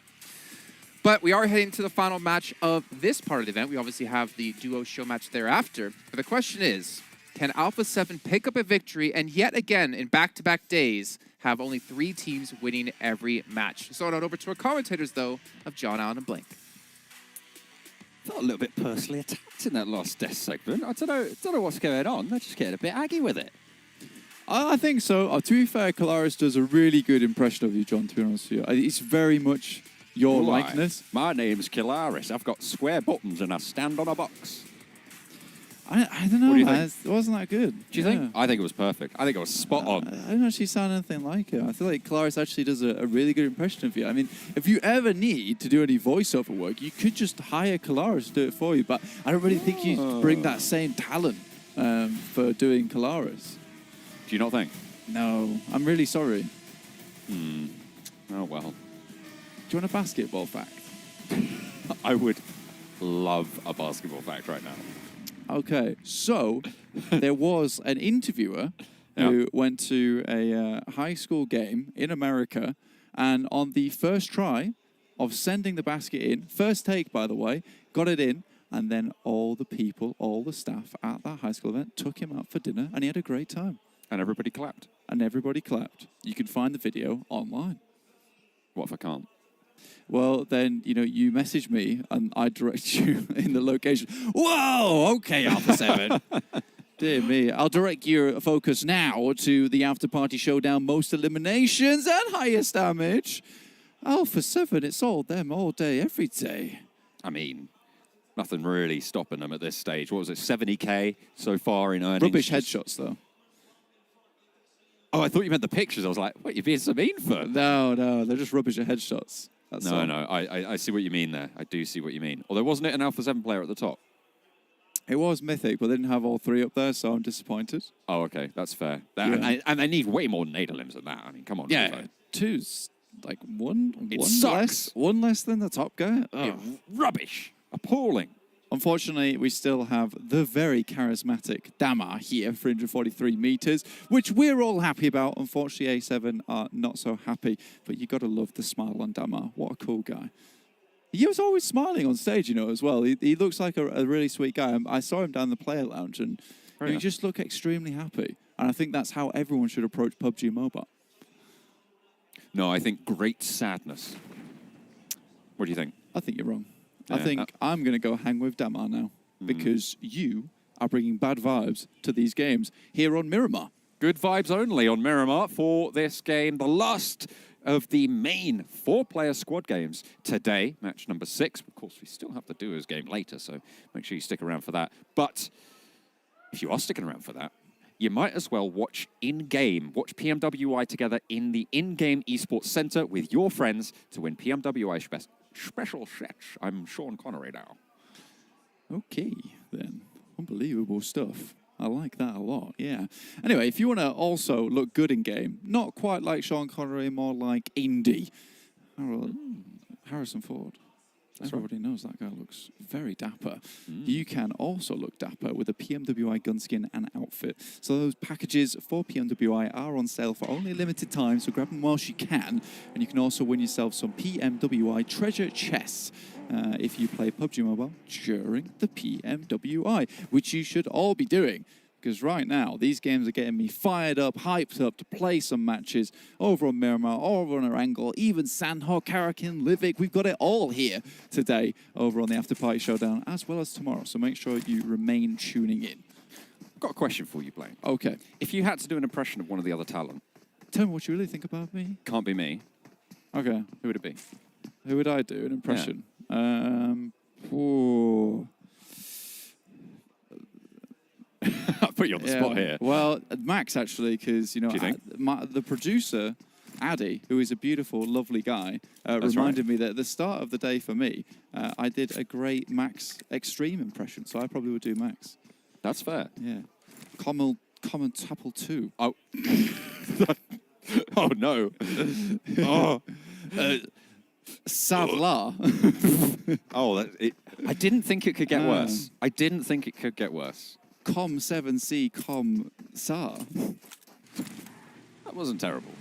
But we are heading to the final match of this part of the event. We obviously have the duo show match thereafter. But the question is, can Alpha 7 pick up a victory and yet again, in back-to-back days, have only 3 teams winning every match? So on over to our commentators, though, of John Allen and Blink. Felt a little bit personally attacked in that last death segment. I don't know what's going on. They're just getting a bit aggy with it. I think so. To be fair, Kalaris does a really good impression of you, John, to be honest with you. It's very much your likeness. My name's Kilaris. I've got square buttons and I stand on a box. I don't know, What do you man. It wasn't that good. Do you think? I think it was perfect. I think it was spot on. I don't actually sound anything like it. I feel like Kalaris actually does a really good impression of you. I mean, if you ever need to do any voiceover work, you could just hire Kalaris to do it for you. But I don't really think you bring that same talent for doing Kalaris. Do you not think? No, I'm really sorry. Oh, well. Do you want a basketball fact? I would love a basketball fact right now. Okay, so there was an interviewer who went to a high school game in America, and on the first try of sending the basket in, first take, by the way, got it in, And then all the people, all the staff at that high school event took him out for dinner, and he had a great time. And everybody clapped. And everybody clapped. You can find the video online. What if I can't? Well, then, you message me, and I direct you in the location. Whoa, okay, Alpha 7. Dear me. I'll direct your focus now to the Afterparty Showdown most eliminations and highest damage. Alpha 7, it's all them all day, every day. I mean, nothing really stopping them at this stage. What was it, 70K so far in earnings? Rubbish headshots, though. Oh, I thought you meant the pictures. I was like, what, you're being so mean for? No, they're just rubbish at headshots. That's all. No, I see what you mean there. I do see what you mean. Although, wasn't it an Alpha 7 player at the top? It was Mythic, but they didn't have all three up there, so I'm disappointed. Oh, okay, that's fair. Yeah. And they need way more Nadalims than that. I mean, come on. Yeah, Revo. two's like one sucks. one less than the top guy. Oh. Rubbish. Appalling. Unfortunately, we still have the very charismatic Damar here, 343 meters, which we're all happy about. Unfortunately, A7 are not so happy, but you got to love the smile on Damar. What a cool guy. He was always smiling on stage, as well. He looks like a really sweet guy. I saw him down the player lounge, and he just looked extremely happy. And I think that's how everyone should approach PUBG Mobile. No, I think great sadness. What do you think? I think you're wrong. Yeah, I think I'm going to go hang with Damar now, because you are bringing bad vibes to these games here on Miramar. Good vibes only on Miramar for this game. The last of the main 4-player squad games today, match number 6. Of course, we still have the duos game later, so make sure you stick around for that. But if you are sticking around for that, you might as well watch in-game, watch PMWI together in the in-game esports center with your friends to win PMWI special sets. I'm Sean Connery now. Okay, then. Unbelievable stuff. I like that a lot, yeah. Anyway, if you want to also look good in-game, not quite like Sean Connery, more like Indy. Harrison Ford. Everybody knows that guy looks very dapper. You can also look dapper with a PMWI gun skin and outfit. So those packages for PMWI are on sale for only a limited time, so grab them whilst you can. And you can also win yourself some PMWI treasure chests if you play PUBG Mobile during the PMWI, which you should all be doing. Because right now, these games are getting me fired up, hyped up to play some matches over on Miramar, over on Erangel, even Sanhok, Karakin, Livik. We've got it all here today over on the Afterparty Showdown, as well as tomorrow. So make sure you remain tuning in. I've got a question for you, Blaine. Okay. If you had to do an impression of one of the other talent. Tell me what you really think about me. Can't be me. Okay. Who would it be? Who would I do an impression? I'll put you on the spot here. Well, Max, actually, because, you think? the producer, Addy, who is a beautiful, lovely guy, reminded me that at the start of the day for me, I did a great Max Extreme impression, so I probably would do Max. That's fair. Yeah. Common Tapple 2. Oh. Oh, no. Oh. Savla. I didn't think it could get worse. I didn't think it could get worse. Com 7C Com Sa. That wasn't terrible.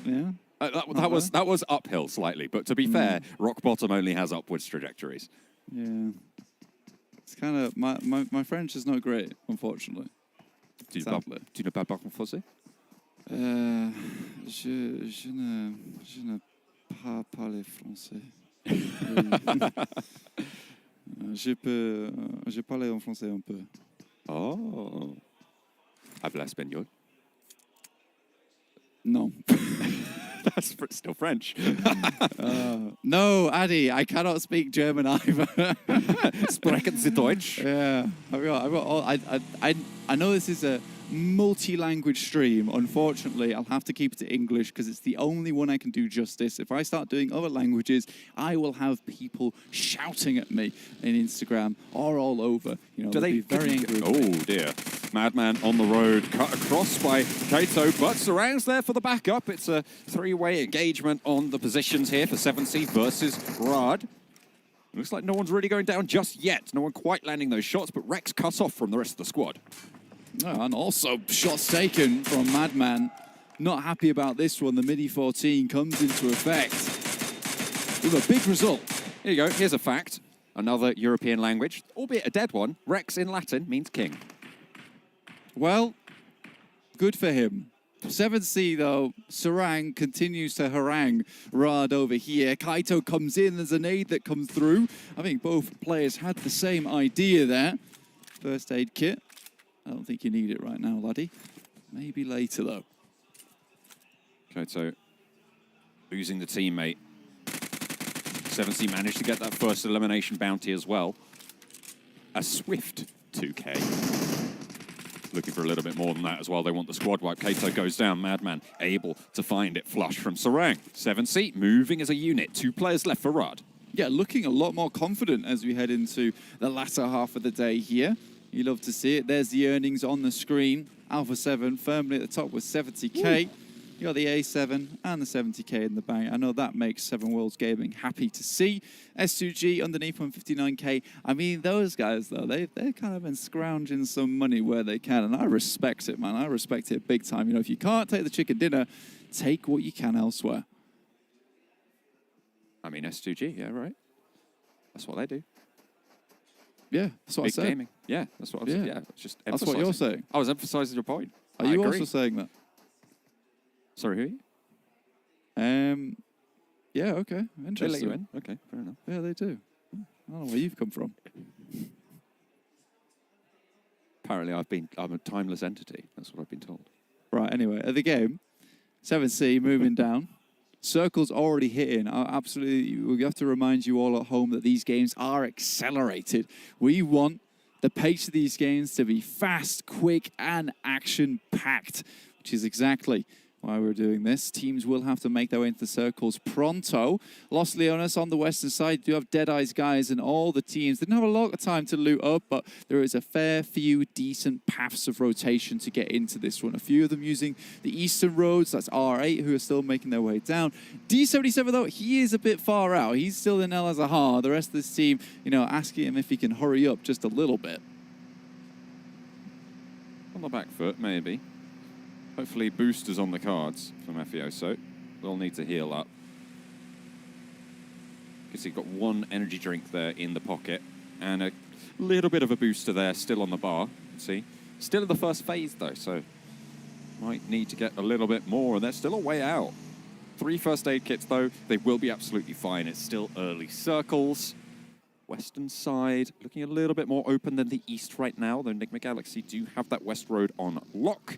Yeah. That was uphill slightly, but to be fair, rock bottom only has upwards trajectories. Yeah. It's kind of my French is not great, unfortunately. Tu ne parles pas français? Je ne pas parler français. Je parle en français un peu. Oh. Habla español? No. That's still French. No, Addy, I cannot speak German either. Sprechen Sie Deutsch? Yeah, I've got all. I know this is a multi-language stream. Unfortunately, I'll have to keep it to English because it's the only one I can do justice. If I start doing other languages, I will have people shouting at me in Instagram or all over. They'll be very angry. Oh dear. Madman on the road, cut across by Kato, but surrounds there for the backup. It's a 3-way engagement on the positions here for 7C versus Rad. Looks like no one's really going down just yet. No one quite landing those shots, but Rex cut off from the rest of the squad. Oh, and also shots taken from Madman. Not happy about this one. The Midi 14 comes into effect with a big result. Here you go. Here's a fact. another European language, albeit a dead one. Rex in Latin means king. Well, good for him. 7C, though, Sarang continues to harangue Rad over here. Kaito comes in, there's an aid that comes through. I think both players had the same idea there. First aid kit. I don't think you need it right now, laddie. Maybe later, though. Kaito losing the teammate. 7C managed to get that first elimination bounty as well. A swift 2K. Looking for a little bit more than that as well. They want the squad wipe. Kaito goes down. Madman able to find it flush from Sarang. 7C moving as a unit. 2 players left for Rad. Yeah, looking a lot more confident as we head into the latter half of the day here. You love to see it. There's the earnings on the screen. Alpha 7 firmly at the top with 70k. Ooh. You got the A7 and the 70k in the bank. I know that makes 7 Worlds Gaming happy to see. S2G underneath 159k. I mean, those guys, though, they've kind of been scrounging some money where they can. And I respect it, man. I respect it big time. You know, if you can't take the chicken dinner, take what you can elsewhere. I mean, S2G, yeah, right. That's what they do. Yeah, that's what I said. Gaming. Yeah, that's what I was saying. Yeah, it's just that's what you're saying. I was emphasizing your point. Are you also saying that? Sorry, who are you? Yeah, okay. Interesting. They let you in? Okay, fair enough. Yeah, they do. I don't know where you've come from. Apparently, I'm a timeless entity. That's what I've been told. Right, anyway, at the game, 7C moving down. Circle's already hitting. Absolutely, we have to remind you all at home that these games are accelerated. We want the pace of these games to be fast, quick, and action-packed, which is exactly why we're doing this. Teams will have to make their way into the circles pronto. Los Leones on the western side do have Deadeye's guys, and all the teams didn't have a lot of time to loot up, but there is a fair few decent paths of rotation to get into this one. A few of them using the eastern roads. That's R8 who are still making their way down. D77 though, he is a bit far out. He's still in El Azahar. The rest of this team, you know, asking him if he can hurry up just a little bit. On the back foot, maybe. Hopefully boosters on the cards from Mafioso. They'll need to heal up. Because he's got 1 energy drink there in the pocket. And a little bit of a booster there still on the bar. See? Still in the first phase though, so might need to get a little bit more. And they're still a way out. 3 first aid kits though. They will be absolutely fine. It's still early circles. Western side looking a little bit more open than the east right now. Though Enigma Galaxy do have that west road on lock.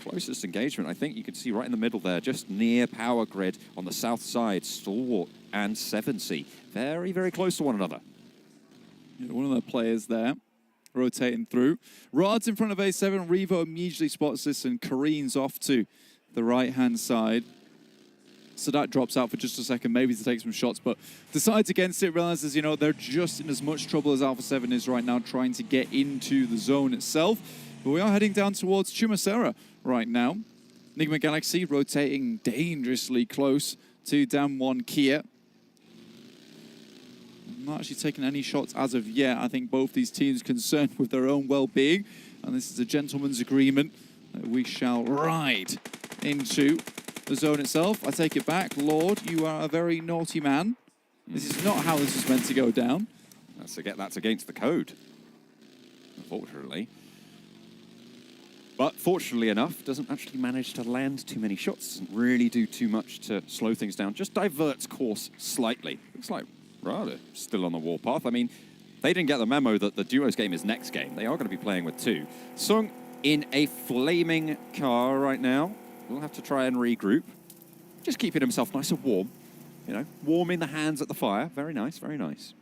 Closest engagement, I think you can see right in the middle there, just near power grid on the south side, Stalwart and 7C. Very, very close to one another. Yeah, one of the players there rotating through. Rod's in front of A7. Revo immediately spots this and careens off to the right-hand side. So that drops out for just a second, maybe to take some shots, but decides against it, realizes, you know, they're just in as much trouble as Alpha 7 is right now, trying to get into the zone itself. But we are heading down towards Chumacera right now. Enigma Galaxy rotating dangerously close to down 1 Kia. Not actually taking any shots as of yet. I think both these teams concerned with their own well-being. And this is a gentleman's agreement that we shall ride into the zone itself. I take it back. Lord, you are a very naughty man. This is not how this is meant to go down. That's against the code, unfortunately. But fortunately enough, doesn't actually manage to land too many shots. Doesn't really do too much to slow things down. Just diverts course slightly. Looks like Rada still on the warpath. I mean, they didn't get the memo that the duos game is next game. They are going to be playing with 2. Sung in a flaming car right now. We'll have to try and regroup. Just keeping himself nice and warm. You know, warming the hands at the fire. Very nice, very nice.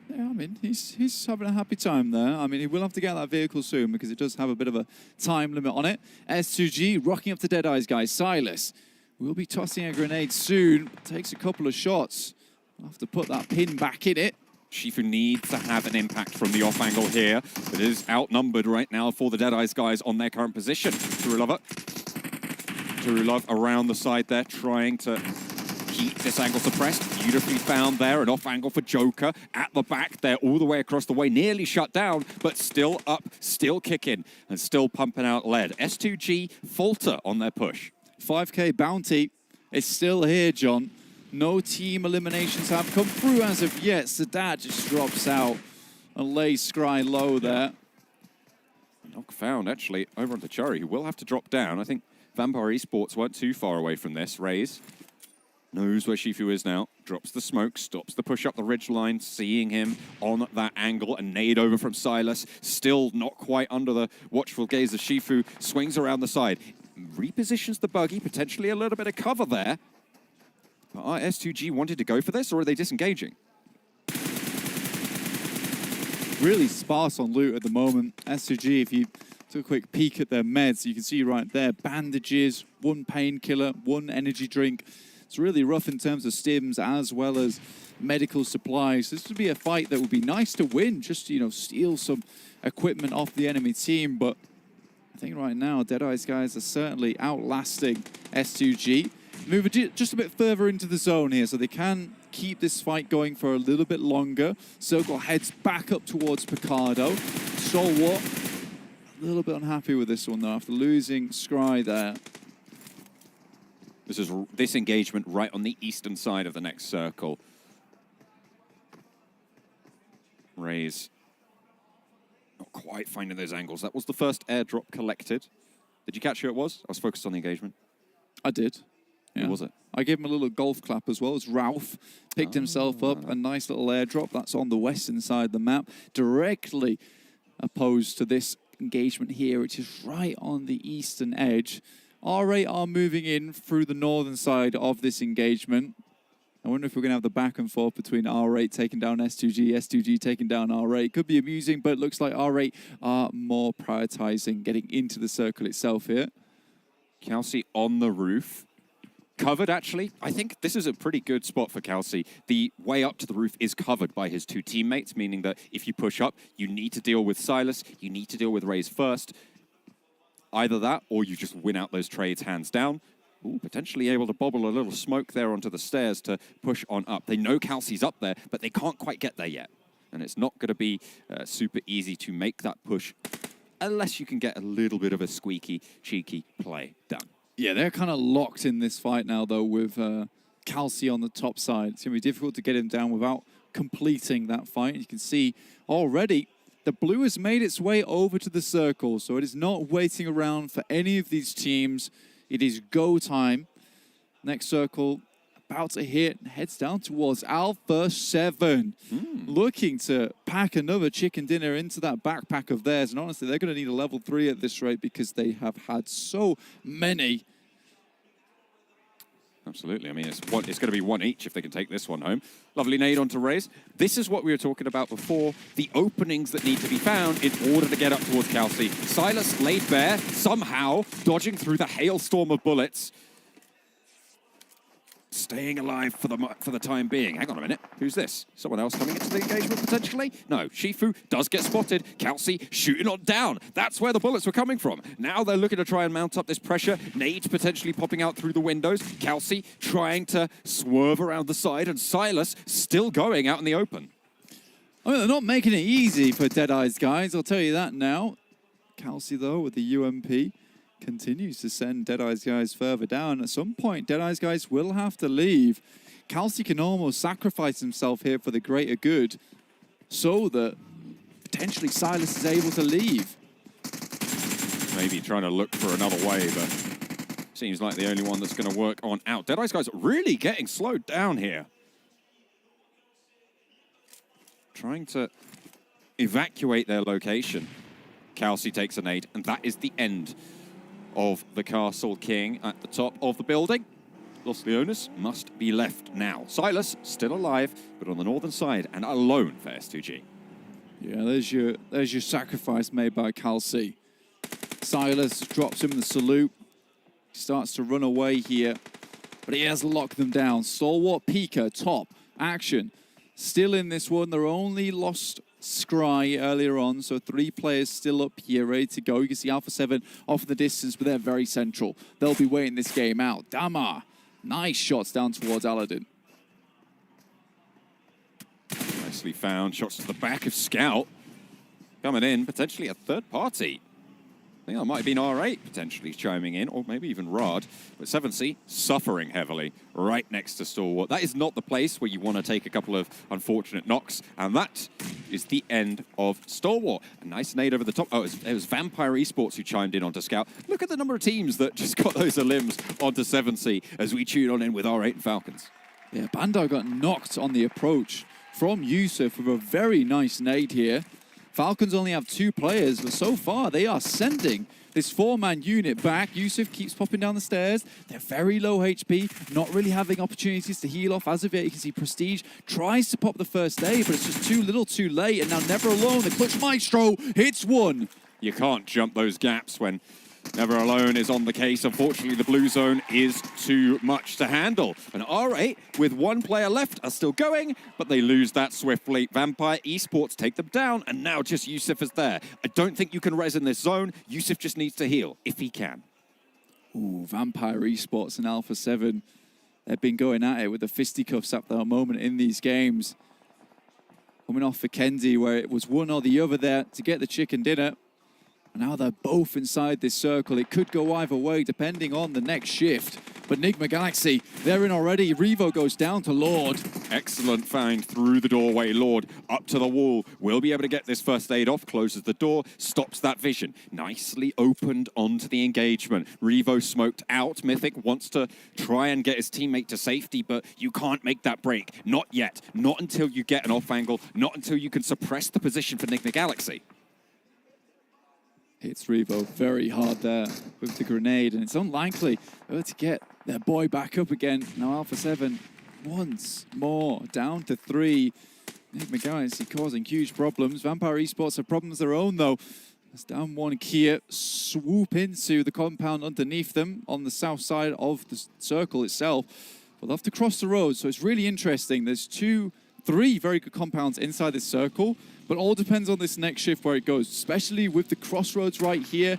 Yeah, I mean, he's having a happy time there. I mean, he will have to get that vehicle soon because it does have a bit of a time limit on it. S2G rocking up to Deadeye's guys. Silas will be tossing a grenade soon. Takes a couple of shots. I'll have to put that pin back in it. Shifu needs to have an impact from the off angle here. It is outnumbered right now for the Deadeye's guys on their current position. Turulov around the side there, trying to keep this angle suppressed. Beautifully found there. An off angle for Joker at the back there, all the way across the way. Nearly shut down, but still up, still kicking, and still pumping out lead. S2G falter on their push. 5K bounty is still here, John. No team eliminations have come through as of yet. Sadat just drops out and lays Scry low there. Knock found, actually, over onto Chari, who will have to drop down. I think Vampire Esports weren't too far away from this. Raze knows where Shifu is now, drops the smoke, stops the push up the ridge line, seeing him on that angle. A nade over from Silas, still not quite under the watchful gaze of Shifu, swings around the side, repositions the buggy, potentially a little bit of cover there. But are S2G wanted to go for this, or are they disengaging? Really sparse on loot at the moment. S2G, if you took a quick peek at their meds, you can see right there, bandages, 1 painkiller, 1 energy drink. It's really rough in terms of stims as well as medical supplies. This would be a fight that would be nice to win, just to, steal some equipment off the enemy team. But I think right now, Deadeye's guys are certainly outlasting S2G. Move just a bit further into the zone here so they can keep this fight going for a little bit longer. Circle heads back up towards Picardo. Stalwart, a little bit unhappy with this one though after losing Scry there. This is this engagement right on the eastern side of the next circle. Raze not quite finding those angles. That was the first airdrop collected. Did you catch who it was? I was focused on the engagement. I did. Who was it? I gave him a little golf clap as well as Ralph picked himself up. A nice little airdrop. That's on the western side of the map, directly opposed to this engagement here, which is right on the eastern edge. R8 are moving in through the northern side of this engagement. I wonder if we're going to have the back and forth between R8 taking down S2G, S2G taking down R8. Could be amusing, but it looks like R8 are more prioritizing getting into the circle itself here. Kelsey on the roof. Covered, actually. I think this is a pretty good spot for Kelsey. The way up to the roof is covered by his 2 teammates, meaning that if you push up, you need to deal with Silas, you need to deal with Raze first. Either that, or you just win out those trades hands down. Ooh, potentially able to bobble a little smoke there onto the stairs to push on up. They know Kelsey's up there, but they can't quite get there yet. And it's not going to be super easy to make that push unless you can get a little bit of a squeaky, cheeky play done. Yeah, they're kind of locked in this fight now, though, with Kelsey on the top side. It's going to be difficult to get him down without completing that fight. You can see already the blue has made its way over to the circle, so it is not waiting around for any of these teams. It is go time. Next circle about to hit, heads down towards Alpha 7. Looking to pack another chicken dinner into that backpack of theirs. And honestly, they're going to need a level 3 at this rate because they have had so many. Absolutely. I mean, it's going to be 1 each if they can take this one home. Lovely nade onto Raze. This is what we were talking about before. The openings that need to be found in order to get up towards Kelsey. Silas laid bare, somehow dodging through the hailstorm of bullets. Staying alive for the time being. Hang on a minute. Who's this? Someone else coming into the engagement potentially? No. Shifu does get spotted. Kelsey shooting on down. That's where the bullets were coming from. Now they're looking to try and mount up this pressure. Nades potentially popping out through the windows. Kelsey trying to swerve around the side, and Silas still going out in the open. I mean, they're not making it easy for Deadeye's guys, I'll tell you that now. Kelsey, though, with the UMP, continues to send Deadeye's guys further down. At some point, Deadeye's guys will have to leave. Kelsey can almost sacrifice himself here for the greater good so that potentially Silas is able to leave. Maybe trying to look for another way, but seems like the only one that's going to work on out. Deadeye's guys really getting slowed down here. Trying to evacuate their location. Kelsey takes a nade, and that is the end of the Castle King at the top of the building. Los Leones must be left now. Silas still alive, but on the northern side and alone for S2G. Yeah, there's your sacrifice made by Kelsey. Silas drops him the salute. Starts to run away here, but he has locked them down. Stalwart Pika, top, action. Still in this one, they're only lost Scry earlier on, so 3 players still up here, ready to go. You can see Alpha 7 off in the distance, but they're very central. They'll be waiting this game out. Damar, nice shots down towards Aladdin. Nicely found. Shots to the back of Scout. Coming in, potentially a third party. think that might have been R8 potentially chiming in, or maybe even Rod. But 7C suffering heavily right next to Stalwart. That is not the place where you want to take a couple of unfortunate knocks, and that is the end of Stalwart. A nice nade over the top. Oh, it was Vampire Esports who chimed in onto Scout. Look at the number of teams that just got those limbs onto 7C as we tune on in with R8 and Falcons. Yeah, Bandai got knocked on the approach from Yusuf with a very nice nade here. Falcons only have 2 players, but so far they are sending this 4-man unit back. Yusuf keeps popping down the stairs. They're very low HP, not really having opportunities to heal off. As of yet, you can see Prestige tries to pop the first aid, but it's just too little too late. And now Never Alone, the clutch maestro, hits one. You can't jump those gaps when Never Alone is on the case. Unfortunately, the blue zone is too much to handle. And R8, with 1 player left, are still going, but they lose that swiftly. Vampire Esports take them down, and now just Yusuf is there. I don't think you can res in this zone. Yusuf just needs to heal, if he can. Ooh, Vampire Esports and Alpha 7. They've been going at it with the fisticuffs at the moment in these games. Coming off Vikendi, where it was one or the other there to get the chicken dinner. And now they're both inside this circle. It could go either way, depending on the next shift. But Enigma Galaxy, they're in already. Revo goes down to Lord. Excellent find through the doorway. Lord up to the wall. Will be able to get this first aid off. Closes the door. Stops that vision. Nicely opened onto the engagement. Revo smoked out. Mythic wants to try and get his teammate to safety, but you can't make that break. Not yet. Not until you get an off angle. Not until you can suppress the position for Enigma Galaxy. Hits Revo very hard there with the grenade, and it's unlikely to get their boy back up again. Now Alpha 7 once more down to 3. Enigma Galaxy causing huge problems. Vampire Esports have problems of their own though. As down 1 Kia swoop into the compound underneath them on the south side of the circle itself. But they'll have to cross the road, so it's really interesting. There's 3 very good compounds inside this circle, but all depends on this next shift where it goes, especially with the crossroads right here.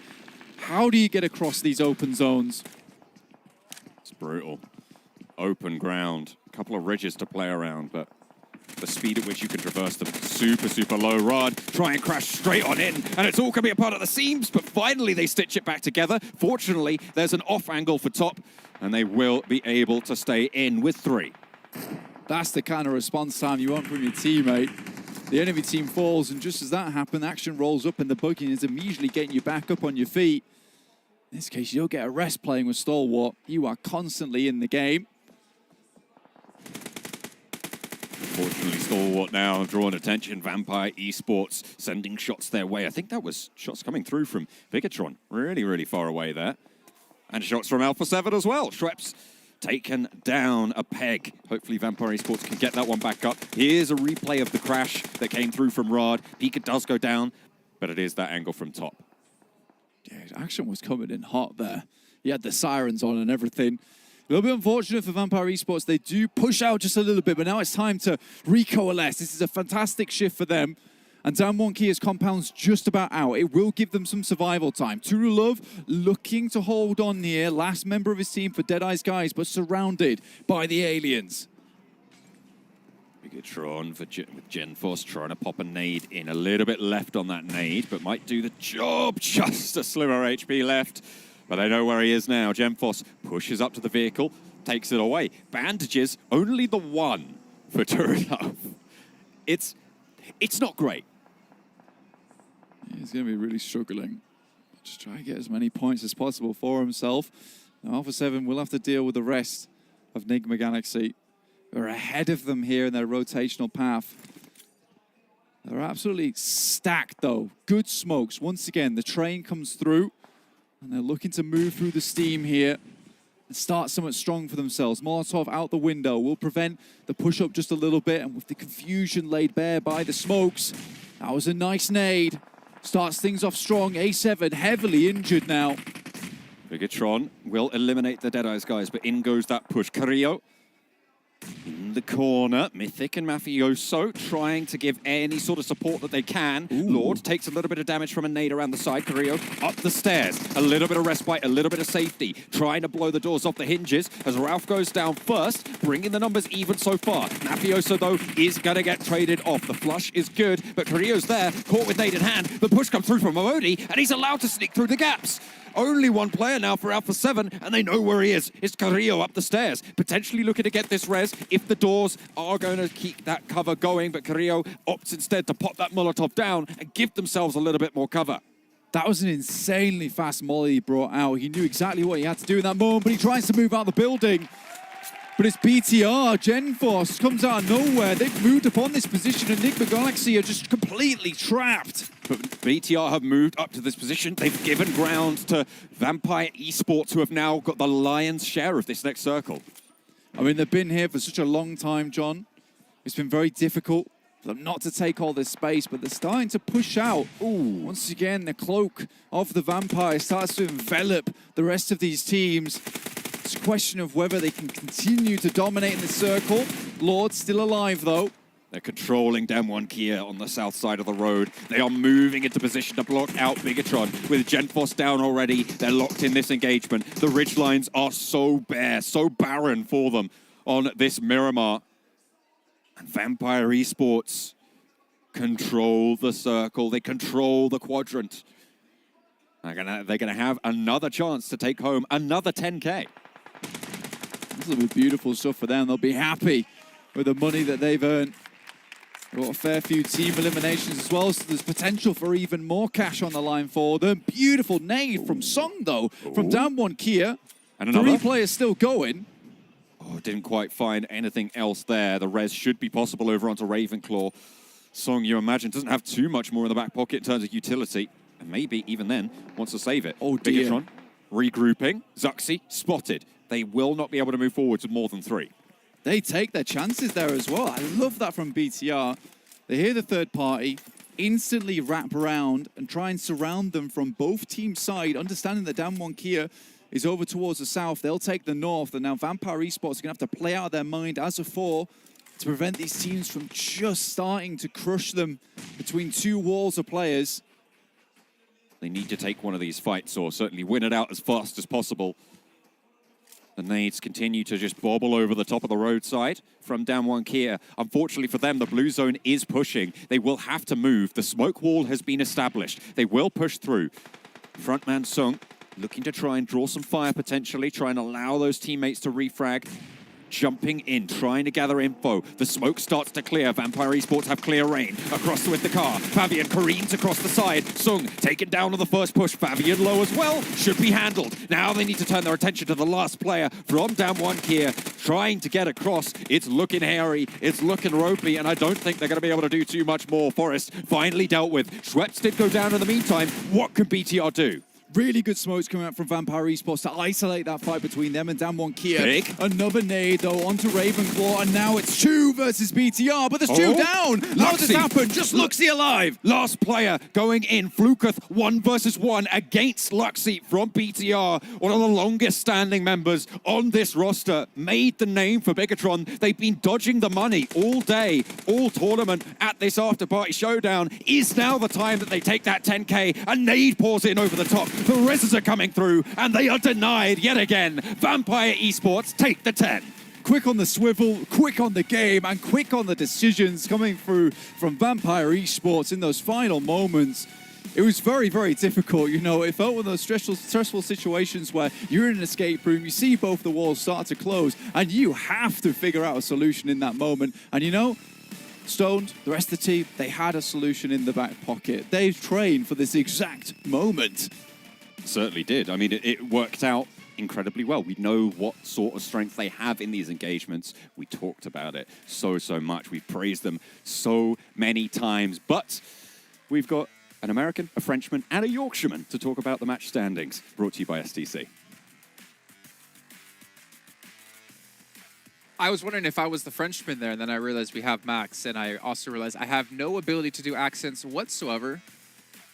How do you get across these open zones? It's brutal. Open ground, a couple of ridges to play around, but the speed at which you can traverse them, super, super low. Rod, try and crash straight on in, and it's all going to be a part of the seams, but finally they stitch it back together. Fortunately, there's an off angle for top, and they will be able to stay in with 3. That's the kind of response time you want from your teammate. The enemy team falls, and just as that happens, action rolls up, and the booking is immediately getting you back up on your feet. In this case, you don't get a rest playing with Stalwart. You are constantly in the game. Unfortunately, Stalwart now drawing attention. Vampire Esports sending shots their way. I think that was shots coming through from Bigatron. Really, really far away there. And shots from Alpha 7 as well. Schweppes taken down a peg. Hopefully Vampire Esports can get that one back up. Here's a replay of the crash that came through from Rod. Pika does go down, but it is that angle from top. Yeah, action was coming in hot there. He had the sirens on and everything. A little bit unfortunate for Vampire Esports. They do push out just a little bit, but now it's time to recoalesce. This is a fantastic shift for them. And down 1 Kia's compound's just about out. It will give them some survival time. Turulov looking to hold on here. Last member of his team for Deadeye's guys, but surrounded by the aliens. Bigatron with GenForce trying to pop a nade in. A little bit left on that nade, but might do the job. Just a sliver HP left. But they know where he is now. GenForce pushes up to the vehicle, takes it away. Bandages, only the 1 for Turulov. It's not great. He's going to be really struggling. Just try to get as many points as possible for himself. Now Alpha 7 will have to deal with the rest of Enigma Galaxy. They're ahead of them here in their rotational path. They're absolutely stacked though. Good smokes. Once again, the train comes through and they're looking to move through the steam here and start somewhat strong for themselves. Molotov out the window will prevent the push-up just a little bit, and with the confusion laid bare by the smokes, that was a nice nade. Starts things off strong. A7 heavily injured now. Bigatron will eliminate the Deadeye's guys, but in goes that push. Carrillo In the corner, Mythic and Mafioso trying to give any sort of support that they can. Lord takes a little bit of damage from a nade around the side. Carrillo up the stairs. A little bit of respite, a little bit of safety. Trying to blow the doors off the hinges as Ralph goes down first, bringing the numbers even so far. Mafioso, though, is going to get traded off. The flush is good, but Carrillo's there, caught with nade in hand. The push comes through from Momodi, and he's allowed to sneak through the gaps. Only one player now for Alpha 7, and they know where he is. It's Carrillo up the stairs, potentially looking to get this res if the doors are going to keep that cover going, but Carrillo opts instead to pop that Molotov down and give themselves a little bit more cover. That was an insanely fast molly he brought out. He knew exactly what he had to do in that moment, but he tries to move out of the building. But it's BTR, Genforce comes out of nowhere. They've moved upon this position, and Enigma Galaxy are just completely trapped. But BTR have moved up to this position. They've given ground to Vampire Esports, who have now got the lion's share of this next circle. I mean, they've been here for such a long time, John. It's been very difficult for them not to take all this space, but they're starting to push out. Ooh, once again, the cloak of the Vampire starts to envelop the rest of these teams. It's a question of whether they can continue to dominate in the circle. Lord's still alive, though. They're controlling Damwon Kia on the south side of the road. They are moving into position to block out Bigatron. With Genforce down already, they're locked in this engagement. The ridgelines are so bare, so barren for them on this Miramar. And Vampire Esports control the circle. They control the quadrant. They're gonna have another chance to take home another 10K. This will be beautiful stuff for them. They'll be happy with the money that they've earned. Got a fair few team eliminations as well, so there's potential for even more cash on the line for them. Beautiful nade from Song, though, from Damwon Kia. And another. 3 players still going. Oh, didn't quite find anything else there. The res should be possible over onto Ravenclaw. Song, you imagine, doesn't have too much more in the back pocket in terms of utility. And maybe even then wants to save it. Oh, dear. Bigatron regrouping. Zuxi spotted. They will not be able to move forward to more than 3. They take their chances there as well. I love that from BTR. They hear the third party, instantly wrap around and try and surround them from both teams' side, understanding that Damwon Kia is over towards the south. They'll take the north, and now Vampire Esports are going to have to play out of their mind as a 4 to prevent these teams from just starting to crush them between 2 walls of players. They need to take one of these fights or certainly win it out as fast as possible. The nades continue to just bobble over the top of the roadside from Damwon Kia. Unfortunately for them, the blue zone is pushing. They will have to move. The smoke wall has been established. They will push through. Frontman Sung looking to try and draw some fire potentially, try and allow those teammates to refrag. Jumping in, trying to gather info. The smoke starts to clear. Vampire Esports have clear rain. Across with the car. Fabian careens across the side. Sung taken down on the first push. Fabian low as well. Should be handled. Now they need to turn their attention to the last player from Damwon Kia. Trying to get across. It's looking hairy. It's looking ropey. And I don't think they're going to be able to do too much more. Forrest finally dealt with. Schweppes did go down in the meantime. What can BTR do? Really good smokes coming out from Vampire Esports to isolate that fight between them and Damwon Kia. Big. Another nade, though, onto Ravenclaw, and now it's 2 versus BTR, but there's 2 down. How does this happen? Just Luxy alive. Last player going in. Fluketh 1 versus 1 against Luxy from BTR. One of the longest standing members on this roster. Made the name for Bigatron. They've been dodging the money all day, all tournament at this Afterparty Showdown. Is now the time that they take that 10K. A nade pours in over the top. The reses are coming through, and they are denied yet again. Vampire Esports take the 10. Quick on the swivel, quick on the game, and quick on the decisions coming through from Vampire Esports in those final moments. It was very, very difficult. You know, it felt one of those stressful situations where you're in an escape room, you see both the walls start to close, and you have to figure out a solution in that moment. And you know, Stoned, the rest of the team, they had a solution in the back pocket. They've trained for this exact moment. Certainly did. I mean, it worked out incredibly well. We know what sort of strength they have in these engagements. We talked about it so much. We've praised them so many times. But we've got an American, a Frenchman, and a Yorkshireman to talk about the match standings. Brought to you by STC. I was wondering if I was the Frenchman there, and then I realized we have Max, and I also realized I have no ability to do accents whatsoever.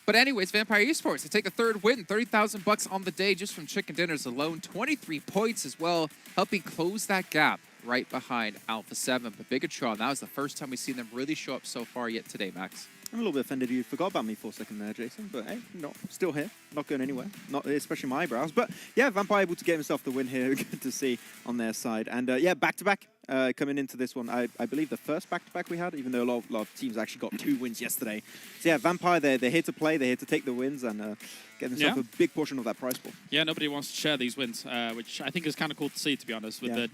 But anyways, Vampire Esports, they take the 3rd win, 30,000 bucks on the day just from chicken dinners alone, 23 points as well, helping close that gap right behind Alpha 7. But Bigatron, that was the first time we've seen them really show up so far yet today, Max. I'm a little bit offended you forgot about me for a second there, Jason. But hey, no, still here, not going anywhere. Not especially my eyebrows. But yeah, Vampire able to get himself the win here. Good to see on their side. And yeah, back-to-back coming into this one. I believe the first back-to-back we had, even though a lot of teams actually got 2 wins yesterday. So yeah, Vampire, they're here to play. They're here to take the wins and get themselves a big portion of that prize pool. Yeah, nobody wants to share these wins, which I think is kind of cool to see, to be honest, with the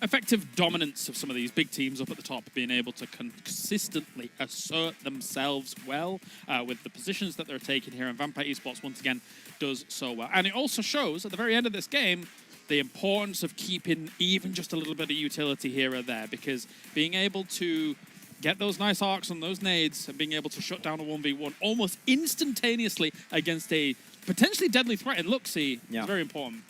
effective dominance of some of these big teams up at the top being able to consistently assert themselves well with the positions that they're taking here. And Vampire Esports, once again, does so well. And it also shows, at the very end of this game, the importance of keeping even just a little bit of utility here or there, because being able to get those nice arcs on those nades and being able to shut down a 1v1 almost instantaneously against a potentially deadly threat in Luxie is very important.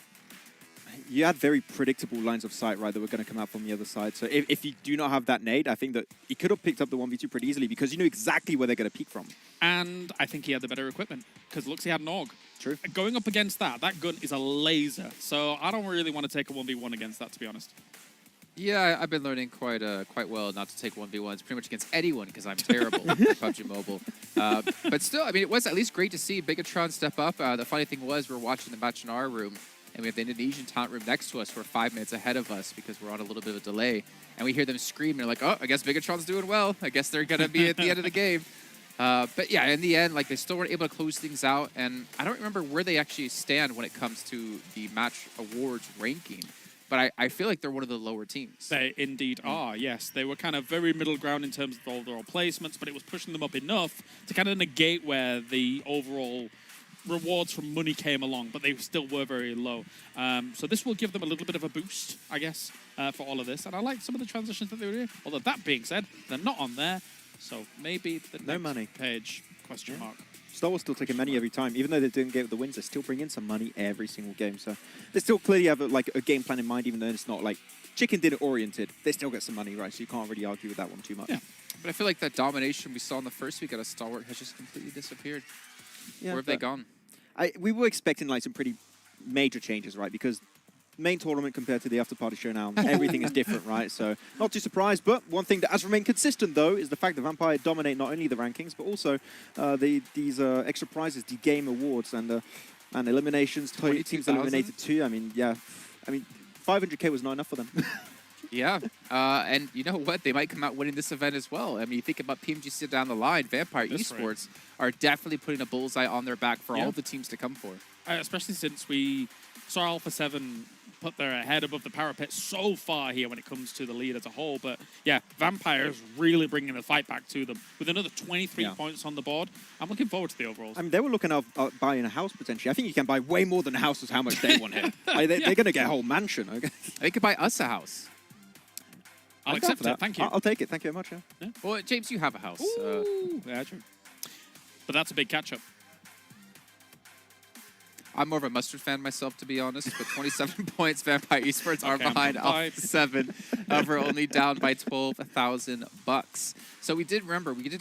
You had very predictable lines of sight, right, that were going to come out from the other side. So if you do not have that nade, I think that he could have picked up the 1v2 pretty easily because you knew exactly where they're going to peek from. And I think he had the better equipment because Luxie had an AUG. True. Going up against that gun is a laser. So I don't really want to take a 1v1 against that, to be honest. Yeah, I've been learning quite well not to take 1v1s pretty much against anyone because I'm terrible at PUBG Mobile. But still, I mean, it was at least great to see Bigatron step up. The funny thing was we're watching the match in our room, and we have the Indonesian talent room next to us who are 5 minutes ahead of us because we're on a little bit of a delay. And we hear them scream, and they're like, oh, I guess Bigatron's doing well. I guess they're going to be at the end of the game. But yeah, in the end, like they still weren't able to close things out. And I don't remember where they actually stand when it comes to the match awards ranking. But I feel like they're one of the lower teams. They indeed are, yes. They were kind of very middle ground in terms of overall placements, but it was pushing them up enough to kind of negate where the overall rewards from money came along, but they still were very low. So this will give them a little bit of a boost, I guess, for all of this. And I like some of the transitions that they were doing. Although that being said, they're not on there. So maybe the next money page, question mark. Star Wars still taking money every time. Even though they didn't get the wins, they still bring in some money every single game. So they still clearly have a game plan in mind, even though it's not like chicken dinner oriented. They still get some money, right? So you can't really argue with that one too much. Yeah. But I feel like that domination we saw in the first week out of Star Wars has just completely disappeared. Yeah, where have they gone? We were expecting like some pretty major changes, right? Because main tournament compared to the Afterparty Showdown, everything is different, right? So not too surprised. But one thing that has remained consistent, though, is the fact that Vampire dominate not only the rankings, but also these extra prizes, the game awards and eliminations. 20 teams eliminated too. I mean, yeah. I mean, 500K was not enough for them. Yeah, and you know what? They might come out winning this event as well. I mean, you think about PMGC down the line, Vampire Esports are definitely putting a bullseye on their back for all the teams to come for. Especially since we saw Alpha 7 put their head above the parapet so far here when it comes to the lead as a whole. But yeah, Vampire is really bringing the fight back to them with another 23 points on the board. I'm looking forward to the overalls. I mean, they were looking at buying a house potentially. I think you can buy way more than a house as how much they want here. They're going to get a whole mansion. Okay? They could buy us a house. I'll accept it. Thank you. I'll take it. Thank you very much. Yeah. Well, James, you have a house. Yeah, true. But that's a big catch-up. I'm more of a Mustard fan myself, to be honest, but 27 points, Vampire Esports are behind Alpha 7. We're only down by $12,000. So we did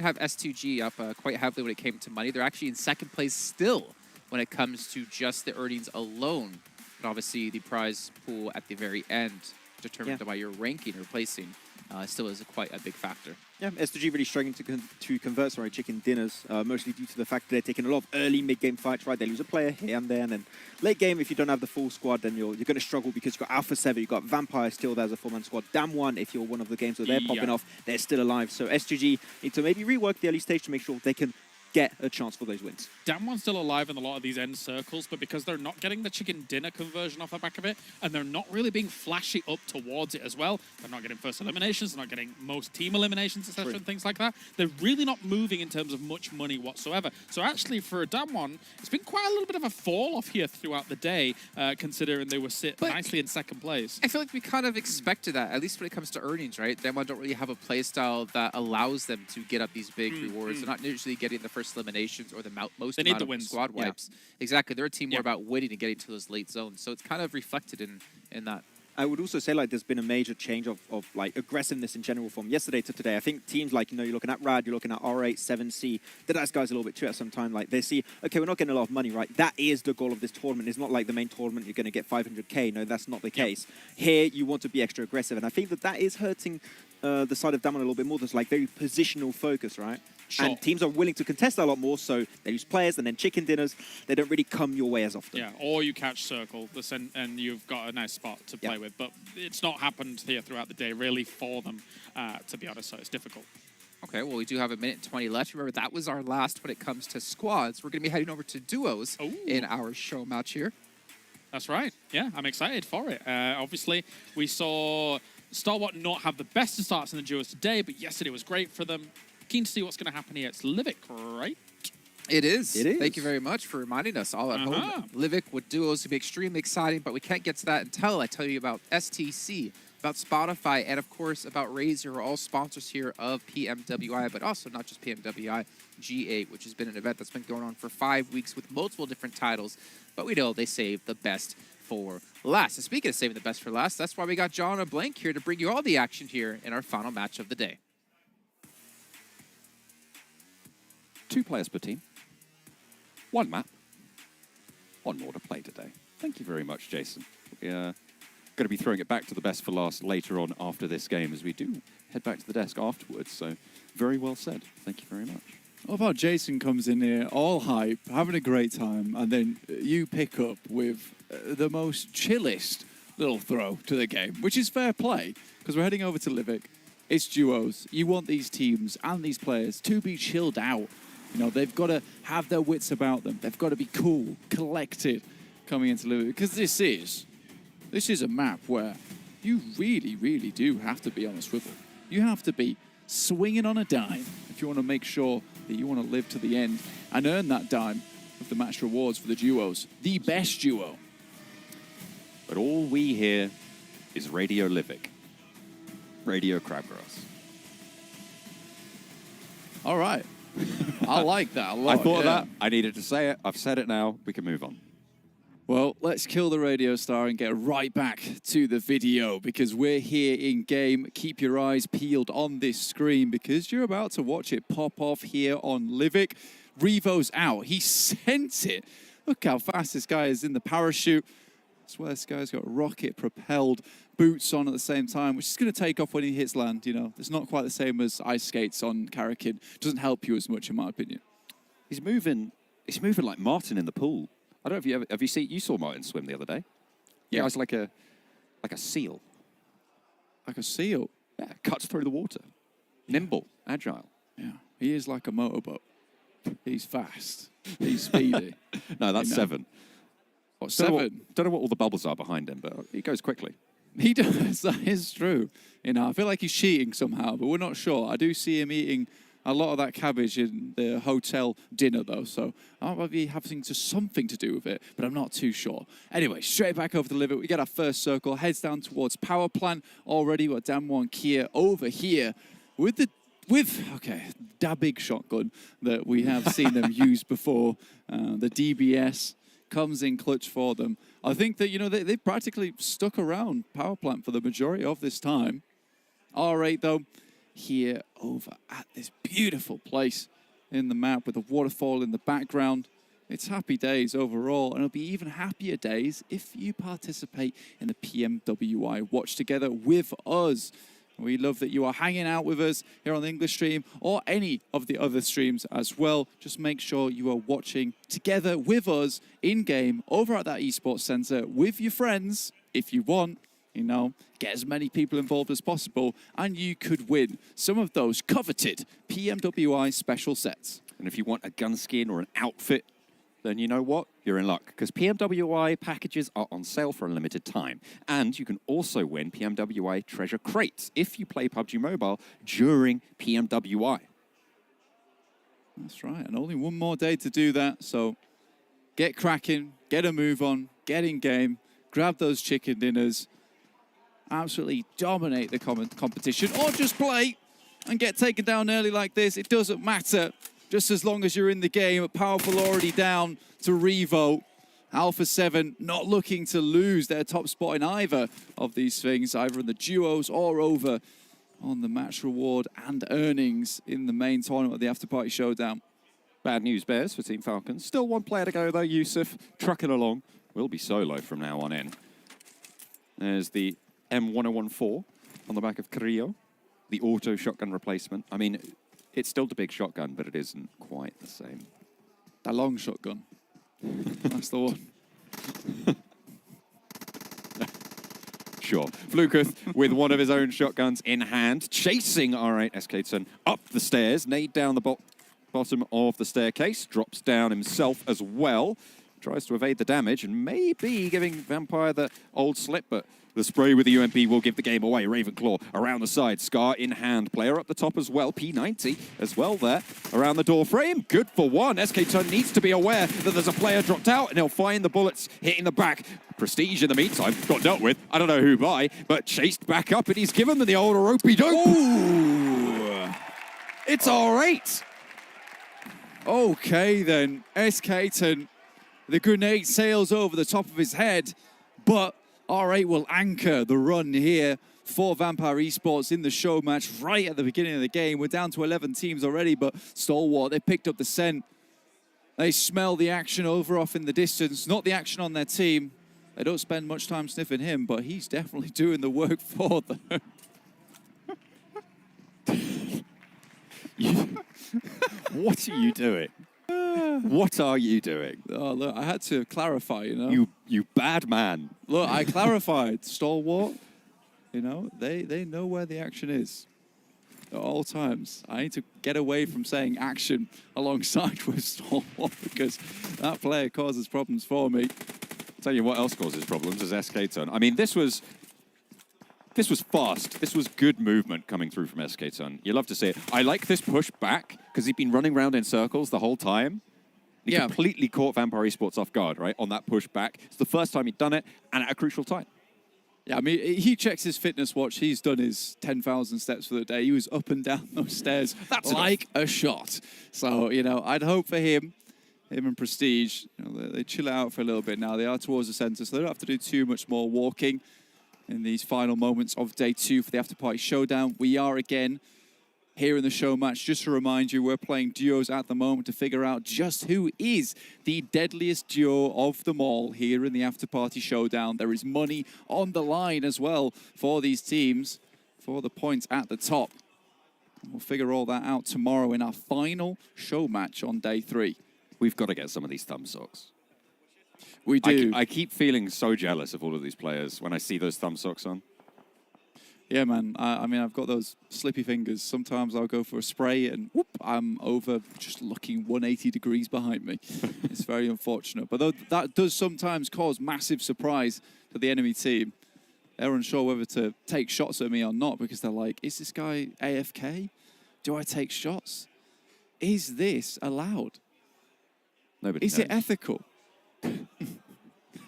have S2G up quite heavily when it came to money. They're actually in second place still when it comes to just the earnings alone. But obviously, the prize pool at the very end, determined by your ranking or placing, still is quite a big factor. Yeah, S2G really struggling to convert chicken dinners, mostly due to the fact that they're taking a lot of early mid-game fights, right? They lose a player here and there, and then late game, if you don't have the full squad, then you're going to struggle because you've got Alpha 7, you've got Vampire still there as a four-man squad. Damn one, if you're one of the games where they're popping off, they're still alive. So S2G need to maybe rework the early stage to make sure they can get a chance for those wins. Damn one's still alive in a lot of these end circles, but because they're not getting the chicken dinner conversion off the back of it, and they're not really being flashy up towards it as well, they're not getting first eliminations, they're not getting most team eliminations, etc., and things like that. They're really not moving in terms of much money whatsoever. So actually, for a Damn one, it's been quite a little bit of a fall off here throughout the day, considering they were nicely in second place. I feel like we kind of expected that, at least when it comes to earnings, right? Damn one don't really have a play style that allows them to get up these big rewards. They're not usually getting the first eliminations or the most they need amount the of wins. squad wipes. Exactly. They're a team more about winning and getting to those late zones. So it's kind of reflected in that. I would also say like there's been a major change of like aggressiveness in general from yesterday to today. I think teams like, you're looking at Rad, you're looking at R8, 7C, the nice guys a little bit too at some time. Like they see, okay, we're not getting a lot of money, right? That is the goal of this tournament. It's not like the main tournament, you're going to get 500K. No, that's not the case. Here, you want to be extra aggressive. And I think that is hurting the side of Damwon a little bit more. There's like very positional focus, right? Sure. And teams are willing to contest a lot more, so they use players and then chicken dinners. They don't really come your way as often. Yeah, or you catch circle and you've got a nice spot to play with. But it's not happened here throughout the day, really, for them, to be honest, so it's difficult. Okay, well, we do have a minute and 20 left. Remember, that was our last when it comes to squads. We're going to be heading over to duos in our show match here. That's right. Yeah, I'm excited for it. Obviously, we saw Starwatt not have the best of starts in the duos today, but yesterday was great for them. Keen to see what's going to happen here. It's Livik, right? It is. It is. Thank you very much for reminding us all at home. Livik with duos would be extremely exciting, but we can't get to that until I tell you about STC, about Spotify, and of course about Razer, who are all sponsors here of PMWI, but also not just PMWI, G8, which has been an event that's been going on for 5 weeks with multiple different titles, but we know they save the best for last. And speaking of saving the best for last, that's why we got John and Blank here to bring you all the action here in our final match of the day. 2 players per team, 1 map, 1 more to play today. Thank you very much, Jason. We're going to be throwing it back to the best for last later on after this game as we do head back to the desk afterwards. So very well said. Thank you very much. What about Jason comes in here all hype, having a great time, and then you pick up with the most chillest little throw to the game, which is fair play, because we're heading over to Livik. It's duos. You want these teams and these players to be chilled out. They've got to have their wits about them. They've got to be cool, collected coming into Livik, because this is a map where you really, really do have to be on a swivel. You have to be swinging on a dime if you want to make sure that you want to live to the end and earn that dime of the match rewards for the duos. The best duo. But all we hear is Radio Livik. Radio Crabgrass. All right. I like that a lot. I thought of that. I needed to say it. I've said it now. We can move on. Well, let's kill the radio star and get right back to the video, because we're here in game. Keep your eyes peeled on this screen because you're about to watch it pop off here on Livik. Revo's out. He sent it. Look how fast this guy is in the parachute. I swear this guy's got rocket-propelled boots on at the same time, which is going to take off when he hits land. It's not quite the same as ice skates on Karakin. Doesn't help you as much, in my opinion. He's moving like Martin in the pool. I don't know if you saw Martin swim the other day. Yeah, it's like a seal. Like a seal? Yeah, cuts through the water. Nimble, agile. Yeah, he is like a motorboat. He's fast. He's speedy. No, that's 7. What, 7? Don't know what all the bubbles are behind him, but he goes quickly. He does. That is true. I feel like he's cheating somehow, but we're not sure. I do see him eating a lot of that cabbage in the hotel dinner, though, so I might be having something to do with it, but I'm not too sure. Anyway, straight back over to Livik. We get our first circle, heads down towards power plant. Already got Damwon Kia over here with that big shotgun that we have seen them use before. The DBS comes in clutch for them. I think that, they practically stuck around power plant for the majority of this time. R8, though, here over at this beautiful place in the map with a waterfall in the background. It's happy days overall, and it'll be even happier days if you participate in the PMWI Watch Together with us. We love that you are hanging out with us here on the English stream or any of the other streams as well. Just make sure you are watching together with us in-game over at that esports center with your friends if you want. Get as many people involved as possible, and you could win some of those coveted PMWI special sets. And if you want a gun skin or an outfit, then you know what? You're in luck, because PMWI packages are on sale for a limited time. And you can also win PMWI treasure crates if you play PUBG Mobile during PMWI. That's right, and only one more day to do that, so get cracking, get a move on, get in game, grab those chicken dinners, absolutely dominate the competition, or just play and get taken down early like this. It doesn't matter, just as long as you're in the game. Powerful already down to Revo, Alpha 7 not looking to lose their top spot in either of these things, either in the duos or over on the match reward and earnings in the main tournament of the Afterparty Showdown. Bad news bears for Team Falcons. Still one player to go though, Yusuf, trucking along. Will be solo from now on in. There's the M1014 on the back of Carrillo, the auto shotgun replacement. I mean, it's still the big shotgun, but it isn't quite the same. The long shotgun. That's the one. Sure. Flukuth with one of his own shotguns in hand, chasing R8 Escaton up the stairs, nade down the bottom of the staircase, drops down himself as well, tries to evade the damage and maybe giving Vampire the old slip, but the spray with the UMP will give the game away. Ravenclaw around the side, Scar in hand. Player up the top as well, P90 as well there. Around the door frame, good for one. Escaton needs to be aware that there's a player dropped out and he'll find the bullets hitting the back. Prestige in the meantime got dealt with, I don't know who by, but chased back up and he's given them the old ropey dope. Ooh. It's all right. Okay then, Escaton, the grenade sails over the top of his head, but R8 will anchor the run here for Vampire Esports in the show match right at the beginning of the game. We're down to 11 teams already, but Stalwart, they picked up the scent. They smell the action over off in the distance, not the action on their team. They don't spend much time sniffing him, but he's definitely doing the work for them. What are you doing? What are you doing? Oh, look, I had to clarify, you know. You bad man. Look, I clarified. Stalwart, you know, they know where the action is at all times. I need to get away from saying action alongside with Stalwart because that player causes problems for me. Tell you what else causes problems is Escaton. I mean, this was fast. This was good movement coming through from Escaton. You love to see it. I like this push back because he'd been running around in circles the whole time. He completely caught Vampire Esports off guard, right, on that push back. It's the first time he'd done it, and at a crucial time. Yeah, I mean, he checks his fitness watch. He's done his 10,000 steps for the day. He was up and down those stairs like a shot. So, you know, I'd hope for him and Prestige, you know, they chill out for a little bit now. They are towards the center, so they don't have to do too much more walking in these final moments of day 2 for the Afterparty Showdown. We are again here in the show match. Just to remind you, we're playing duos at the moment to figure out just who is the deadliest duo of them all here in the Afterparty Showdown. There is money on the line as well for these teams for the points at the top. We'll figure all that out tomorrow in our final show match on day 3. We've got to get some of these thumb socks. We do. I keep feeling so jealous of all of these players when I see those thumb socks on. Yeah, man. I mean, I've got those slippy fingers. Sometimes I'll go for a spray and whoop, I'm over just looking 180 degrees behind me. It's very unfortunate. But though that does sometimes cause massive surprise to the enemy team. They're unsure whether to take shots at me or not because they're like, is this guy AFK? Do I take shots? Is this allowed? Nobody Is knows. it ethical?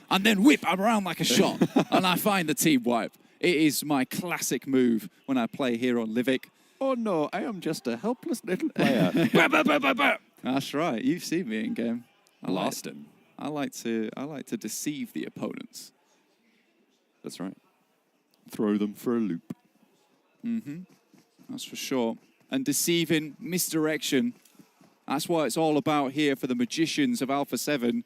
And then whip, I'm around like a shot, and I find the team wipe. It is my classic move when I play here on Livik. Oh no, I am just a helpless little player. That's right. You've seen me in game. I Lost him. I like to deceive the opponents. That's right. Throw them for a loop. That's for sure. And deceiving, misdirection. That's what it's all about here for the magicians of Alpha 7,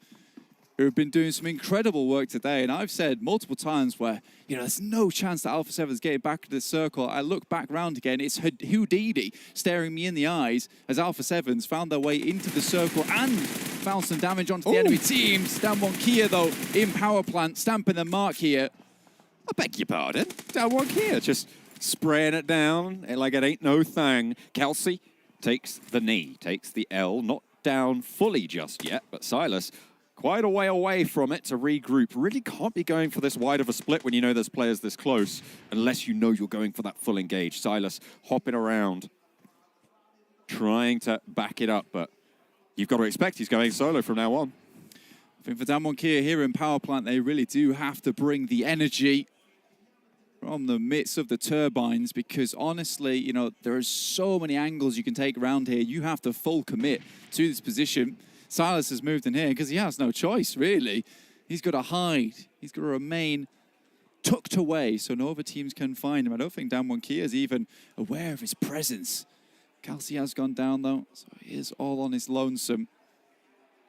who have been doing some incredible work today. And I've said multiple times where, you know, there's no chance that Alpha 7 is getting back into the circle. I look back round again, it's Houdini staring me in the eyes as Alpha 7's found their way into the circle and found some damage onto the enemy teams. Down one Kia, though, in power plant, stamping the mark here. I beg your pardon. Down one here, just spraying it down like it ain't no thing. Kelsey takes the knee, takes the L, not down fully just yet, but Silas quite a way away from it to regroup. Really can't be going for this wide of a split when you know there's players this close, unless you know you're going for that full engage. Silas hopping around, trying to back it up, but you've got to expect he's going solo from now on. I think for Damwon Kia here in power plant, they really do have to bring the energy from the midst of the turbines because honestly, you know, there are so many angles you can take around here. You have to full commit to this position. Silas has moved in here because he has no choice, really. He's got to hide. He's got to remain tucked away so no other teams can find him. I don't think Damwon Kia is even aware of his presence. Kelsey has gone down, though, so he is all on his lonesome.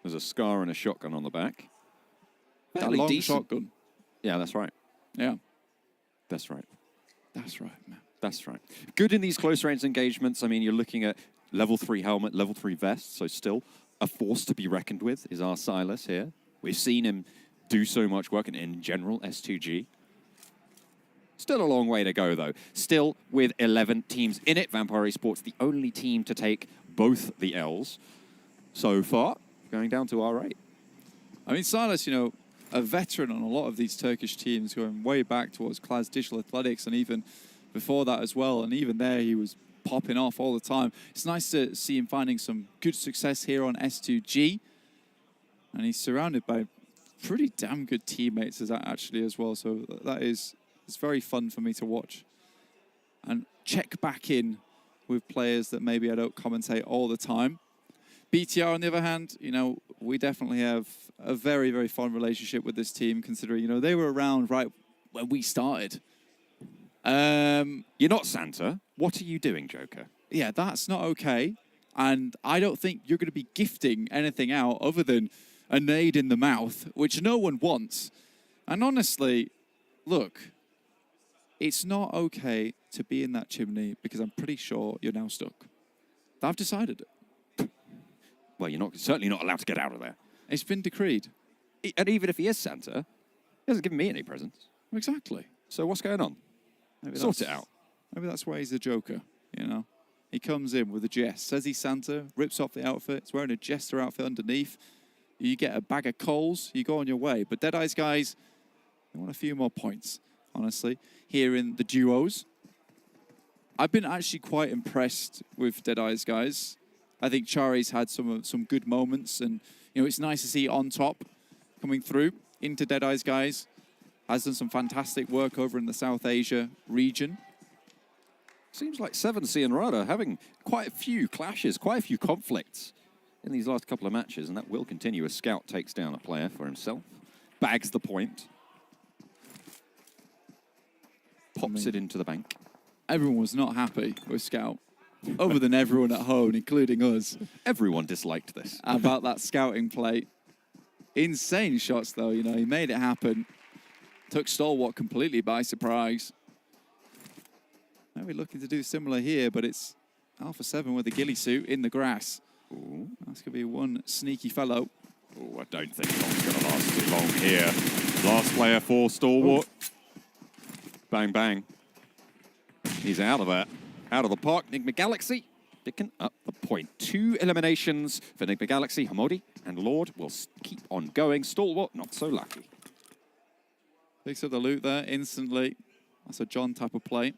There's a Scar and a shotgun on the back. That long shotgun. Yeah, that's right. Yeah. That's right. That's right, man. That's right. Good in these close range engagements. I mean, you're looking at level 3 helmet, level 3 vest, so still a force to be reckoned with is our Silas here. We've seen him do so much work in general, S2G. Still a long way to go, though. Still with 11 teams in it. Vampire Esports, the only team to take both the L's so far, going down to R8. I mean, Silas, you know, a veteran on a lot of these Turkish teams going way back towards Class Digital Athletics and even before that as well. And even there, he was popping off all the time. It's nice to see him finding some good success here on S2G. And he's surrounded by pretty damn good teammates actually as well. So that is, it's very fun for me to watch. And check back in with players that maybe I don't commentate all the time. BTR, on the other hand, you know, we definitely have a very, very fond relationship with this team, considering, you know, they were around right when we started. You're not Santa. What are you doing, Joker? Yeah, that's not okay. And I don't think you're going to be gifting anything out other than a nade in the mouth, which no one wants. And honestly, look, it's not okay to be in that chimney because I'm pretty sure you're now stuck. I've decided it. Well, you're certainly not allowed to get out of there. It's been decreed. And even if he is Santa, he hasn't given me any presents. Exactly. So what's going on? Maybe sort it out. Maybe that's why he's a Joker, you know? He comes in with a jest, says he's Santa, rips off the outfit, he's wearing a jester outfit underneath. You get a bag of coals, you go on your way. But Deadeye's guys, they want a few more points, honestly, here in the duos. I've been actually quite impressed with Deadeye's guys. I think Chari's had some good moments, and you know it's nice to see On Top coming through into Deadeye's guys. Has done some fantastic work over in the South Asia region. Seems like 7C and Rada having quite a few clashes, quite a few conflicts in these last couple of matches, and that will continue as Scout takes down a player for himself, bags the point, pops it into the bank. Everyone was not happy with Scout, other than everyone at home, including us. Everyone disliked this. About that scouting play. Insane shots, though. You know, he made it happen. Took Stalwart completely by surprise. Maybe looking to do similar here, but it's Alpha 7 with the ghillie suit in the grass. Ooh. That's going to be one sneaky fellow. Oh, I don't think long's going to last too long here. Last player for Stalwart. Ooh. Bang, bang. He's out of it. Out of the park. Nigma Galaxy picking up the point. 2 eliminations for Nigma Galaxy. Hamodi and Lord will keep on going. Stalwart, not so lucky. Picks up the loot there instantly. That's a John type of play.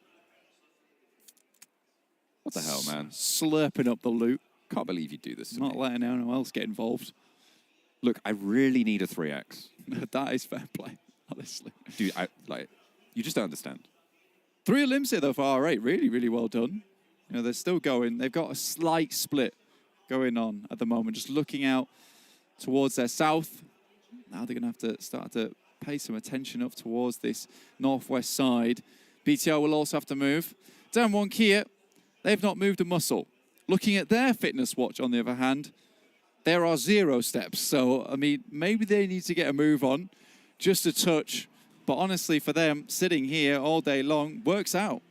What the hell, man? Slurping up the loot. Can't believe you do this to Not me. letting anyone else get involved. Look, I really need a 3x. That is fair play, honestly. Dude, you just don't understand. 3 limbs here, though, for R8. Really, really well done. You know, they're still going. They've got a slight split going on at the moment. Just looking out towards their south. Now they're going to have to start to pay some attention up towards this northwest side. BTR will also have to move. Damwon Kia, they've not moved a muscle. Looking at their fitness watch, on the other hand, there are 0 steps. So, I mean, maybe they need to get a move on, just a touch. But honestly, for them, sitting here all day long works out.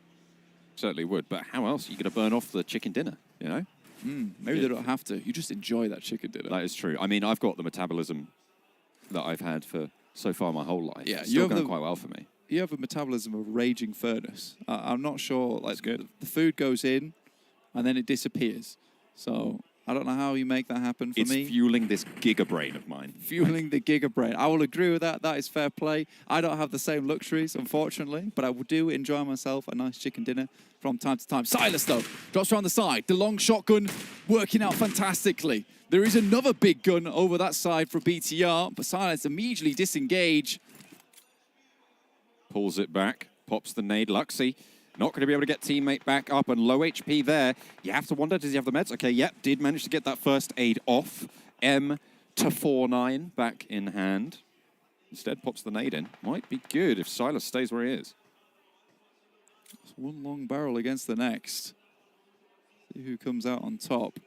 Certainly would, but how else are you going to burn off the chicken dinner, you know? Maybe they don't have to. You just enjoy that chicken dinner. That is true. I mean, I've got the metabolism that I've had for so far my whole life. Yeah, it's still going quite well for me. You have a metabolism of a raging furnace. I'm not sure. Like, good. The food goes in, and then it disappears. So I don't know how you make that happen for me. It's fueling this giga brain of mine. Fueling the giga brain. I will agree with that. That is fair play. I don't have the same luxuries, unfortunately, but I do enjoy myself a nice chicken dinner from time to time. Silas, though, drops around the side. The long shotgun working out fantastically. There is another big gun over that side for BTR, but Silas immediately disengage. Pulls it back, pops the nade. Luxy not going to be able to get teammate back up, and low HP there. You have to wonder, does he have the meds? Okay, yep, did manage to get that first aid off. M to 4-9 back in hand. Instead, pops the nade in. Might be good if Silas stays where he is. It's one long barrel against the next. See who comes out on top.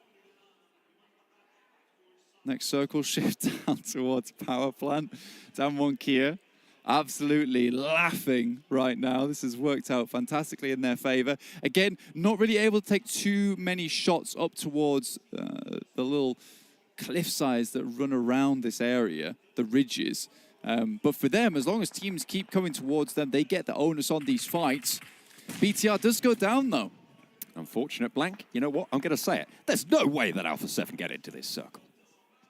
Next circle shift down towards power plant. Damwon Kia absolutely laughing right now. This has worked out fantastically in their favor. Again, not really able to take too many shots up towards the little cliff sides that run around this area, the ridges. But for them, as long as teams keep coming towards them, they get the onus on these fights. BTR does go down, though. Unfortunate blank. You know what? I'm going to say it. There's no way that Alpha 7 get into this circle.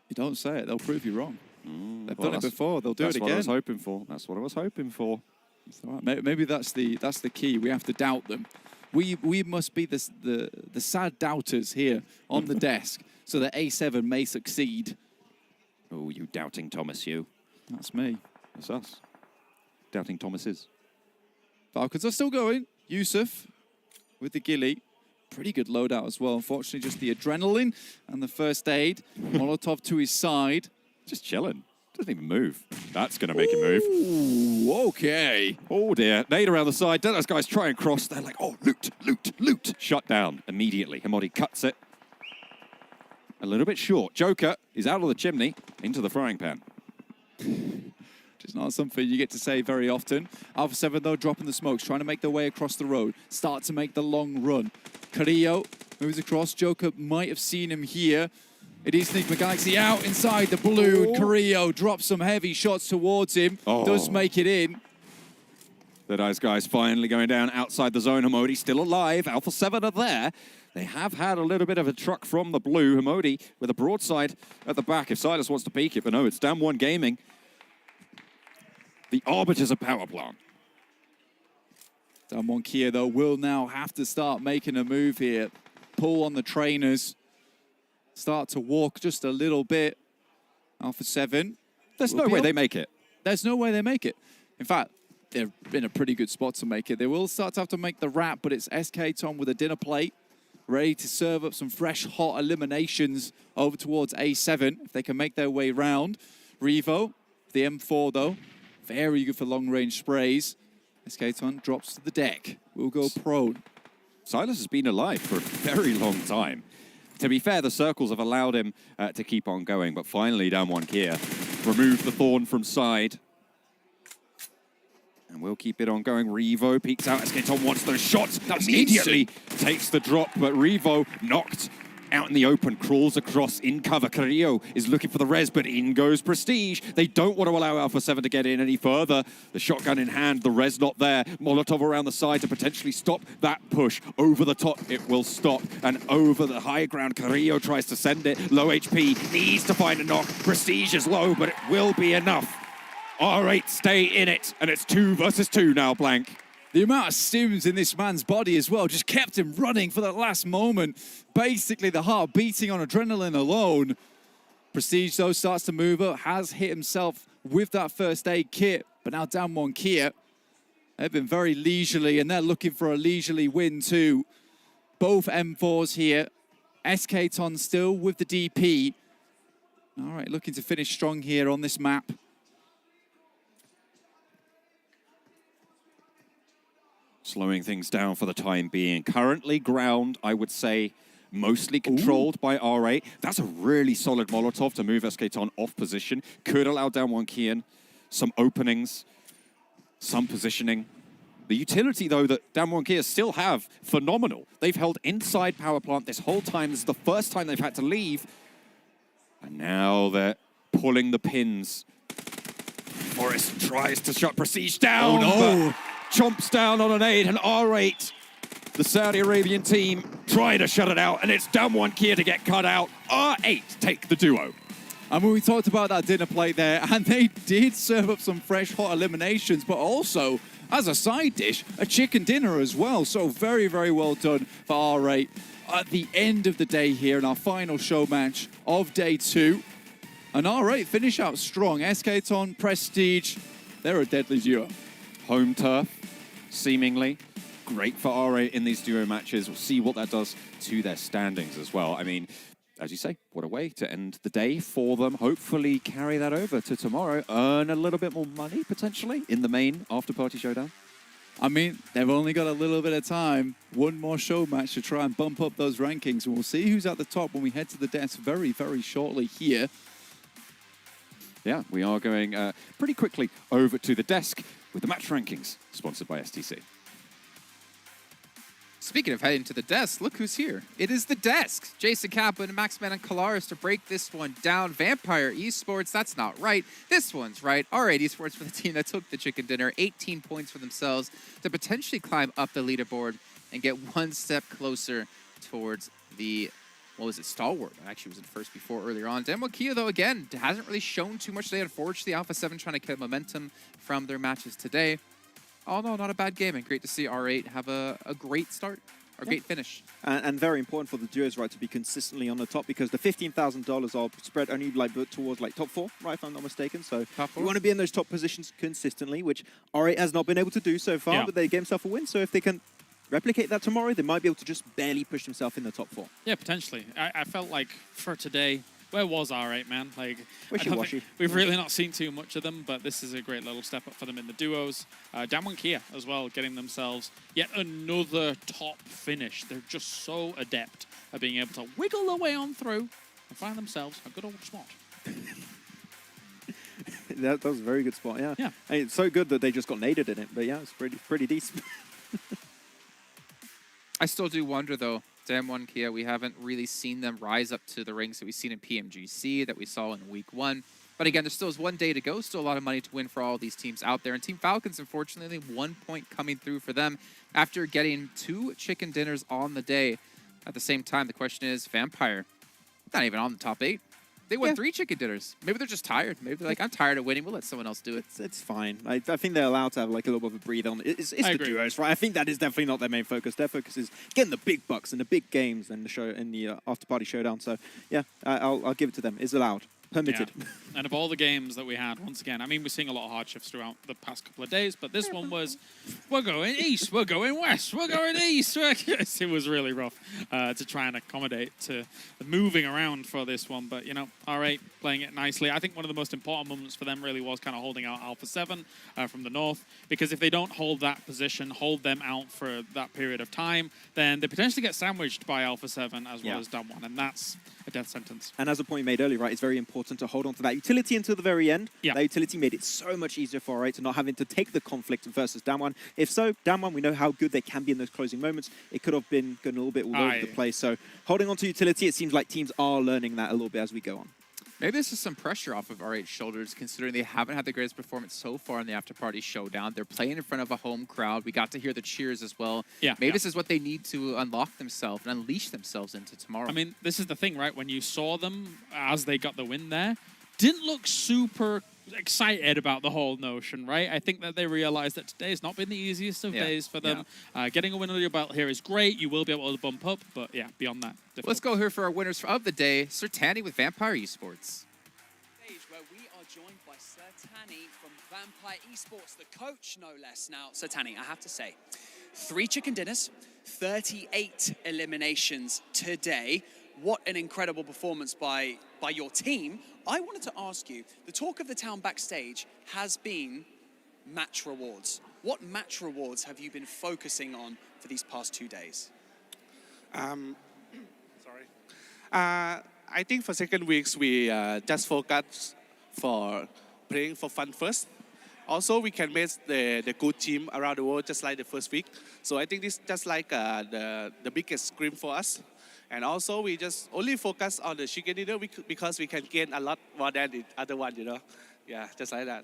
You don't say it. They'll prove you wrong. They've done it before. They'll do it again. That's what I was hoping for. That's what I was hoping for. Right. Maybe that's the key. We have to doubt them. We must be the sad doubters here on the desk so that A7 may succeed. Oh, you doubting Thomas, you. That's me. That's us. Doubting Thomases. Falcons are still going. Yusuf with the ghillie. Pretty good loadout as well. Unfortunately, just the adrenaline and the first aid. Molotov to his side. Just chilling. Doesn't even move. That's going to make him move. Ooh, okay. Oh, dear. Nade around the side. Don't those guys try and cross. They're like, oh, loot, loot, loot. Shut down immediately. Hamodi cuts it. A little bit short. Joker is out of the chimney into the frying pan. Which is not something you get to say very often. Alpha 7, though, dropping the smokes, trying to make their way across the road. Start to make the long run. Carrillo moves across. Joker might have seen him here. It is Enigma Galaxy out inside the blue. Oh. Carrillo drops some heavy shots towards him. Oh. Does make it in. Those guys finally going down outside the zone. Hamodi still alive. Alpha 7 are there. They have had a little bit of a truck from the blue. Hamodi with a broadside at the back if Silas wants to peek it. But no, it's Damwon Gaming. The arbiters of power plant. Damwon Kia, though, will now have to start making a move here. Pull on the trainers. Start to walk just a little bit. Alpha 7. There's no way they make it. There's no way they make it. In fact, they're in a pretty good spot to make it. They will start to have to make the wrap, but it's SK Tom with a dinner plate, ready to serve up some fresh, hot eliminations over towards A7, if they can make their way round. Revo, the M4, though, very good for long-range sprays. SK Tom drops to the deck. Will go prone. Silas has been alive for a very long time. To be fair, the circles have allowed him to keep on going, but finally, Damwon Kia removed the thorn from side. And we'll keep it on going. Revo peeks out. SK Tom wants those shots. Immediately takes the drop, but Revo knocked out in the open, crawls across in cover. Carrillo is looking for the res, but in goes Prestige. They don't want to allow Alpha 7 to get in any further. The shotgun in hand, the res not there. Molotov around the side to potentially stop that push. Over the top, it will stop. And over the high ground, Carrillo tries to send it. Low HP, needs to find a knock. Prestige is low, but it will be enough. R8 stay in it, and it's 2 versus 2 now, Blank. The amount of stims in this man's body as well just kept him running for that last moment. Basically, the heart beating on adrenaline alone. Prestige, though, starts to move up, has hit himself with that first aid kit, but now Damwon Kia. They've been very leisurely, and they're looking for a leisurely win, too. Both M4s here. SK Ton still with the DP. All right, looking to finish strong here on this map. Slowing things down for the time being. Currently ground, I would say, mostly controlled by R8. That's a really solid Molotov to move SK Ton off position. Could allow Damwon Kian some openings, some positioning. The utility, though, that Damwon Kia still have, phenomenal. They've held inside power plant this whole time. This is the first time they've had to leave. And now they're pulling the pins. Forrest tries to shut Prestige down. Oh, no. Chomps down on an 8, and R8, the Saudi Arabian team, try to shut it out, and it's Damwon Kia to get cut out. R8 take the duo. I mean, we talked about that dinner plate there, and they did serve up some fresh, hot eliminations, but also, as a side dish, a chicken dinner as well. So very, very well done for R8. At the end of the day here in our final show match of day 2, and R8 finish out strong. SK Ton, Prestige, they're a deadly duo. Home turf, seemingly. Great for R8 in these duo matches. We'll see what that does to their standings as well. I mean, as you say, what a way to end the day for them. Hopefully carry that over to tomorrow, earn a little bit more money, potentially, in the main Afterparty Showdown. I mean, they've only got a little bit of time. One more show match to try and bump up those rankings. And we'll see who's at the top when we head to the desk very, very shortly here. Yeah, we are going pretty quickly over to the desk with the match rankings, sponsored by STC. Speaking of heading to the desk, look who's here. It is the desk. Jason Kaplan, Maxman, and Kalaris to break this one down. Vampire Esports, that's not right. This one's right. R8 Esports for the team that took the chicken dinner. 18 points for themselves to potentially climb up the leaderboard and get one step closer towards the, what was it, stalwart. Actually was in first before earlier on. Kia, though, again, hasn't really shown too much today. Unfortunately, Alpha 7 trying to get momentum from their matches today. Oh, no, not a bad game, and great to see R8 have a great start, or great finish. And very important for the duos, right, to be consistently on the top, because the $15,000 are spread only towards top 4, right, if I'm not mistaken. So you want to be in those top positions consistently, which R8 has not been able to do so far, but they gave themselves a win. So if they can replicate that tomorrow, they might be able to just barely push themselves in the top 4. Yeah, potentially. I felt like for today, where was R8, man? Like, wishy-washy. We've really not seen too much of them, but this is a great little step up for them in the duos. Kia as well, getting themselves yet another top finish. They're just so adept at being able to wiggle their way on through and find themselves a good old spot. That was a very good spot, yeah. Yeah. I mean, it's so good that they just got naded in it, but yeah, it's pretty decent. I still do wonder, though, Kia, we haven't really seen them rise up to the ranks that we've seen in PMGC, that we saw in week 1. But again, there still is one day to go, still a lot of money to win for all these teams out there. And Team Falcons, unfortunately, 1 point coming through for them after getting 2 chicken dinners on the day. At the same time, the question is, Vampire, not even on the top 8. They won 3 chicken dinners. Maybe they're just tired. Maybe they're like, I'm tired of winning. We'll let someone else do it. It's fine. I think they're allowed to have like a little bit of a breathe on. It's the duos, right? I think that is definitely not their main focus. Their focus is getting the big bucks and the big games and the show in the Afterparty Showdown. So yeah, I'll give it to them. It's allowed. Permitted. Yeah. And of all the games that we had, once again, I mean, we're seeing a lot of hardships throughout the past couple of days, but this one was, we're going east, we're going west, we're going east. It was really rough to try and accommodate to the moving around for this one, but, you know, R8 playing it nicely. I think one of the most important moments for them really was kind of holding out Alpha 7 from the north, because if they don't hold that position, hold them out for that period of time, then they potentially get sandwiched by Alpha 7 as well as Dam 1, and that's a death sentence. And as a point made earlier, right, it's very important to hold on to that utility until the very end. Yeah. That utility made it so much easier for R8 to not having to take the conflict versus Dam 1. If so, Dam 1, we know how good they can be in those closing moments. It could have been going a little bit all over the place. So holding on to utility, it seems like teams are learning that a little bit as we go on. Maybe this is some pressure off of R8's shoulders, considering they haven't had the greatest performance so far in the Afterparty Showdown. They're playing in front of a home crowd. We got to hear the cheers as well. Yeah, Maybe this is what they need to unlock themselves and unleash themselves into tomorrow. I mean, this is the thing, right? When you saw them as they got the win there, didn't look super excited about the whole notion, right? I think that they realized that today's not been the easiest of days for them. Getting a win under your belt here is great. You will be able to bump up, but yeah, beyond that. Difficult. Let's go here for our winners of the day. Sertani with Vampire Esports. Where we are joined by Sertani from Vampire Esports, the coach, no less. Now, Sertani, I have to say, 3 chicken dinners, 38 eliminations today. What an incredible performance by your team. I wanted to ask you, the talk of the town backstage has been match rewards. What match rewards have you been focusing on for these past 2 days? I think for second weeks, we just focus for playing for fun first. Also, we can make the good team around the world just like the first week. So I think this is just like the biggest scream for us. And also, we just only focus on the chicken dinner because we can gain a lot more than the other one, you know. Yeah, just like that.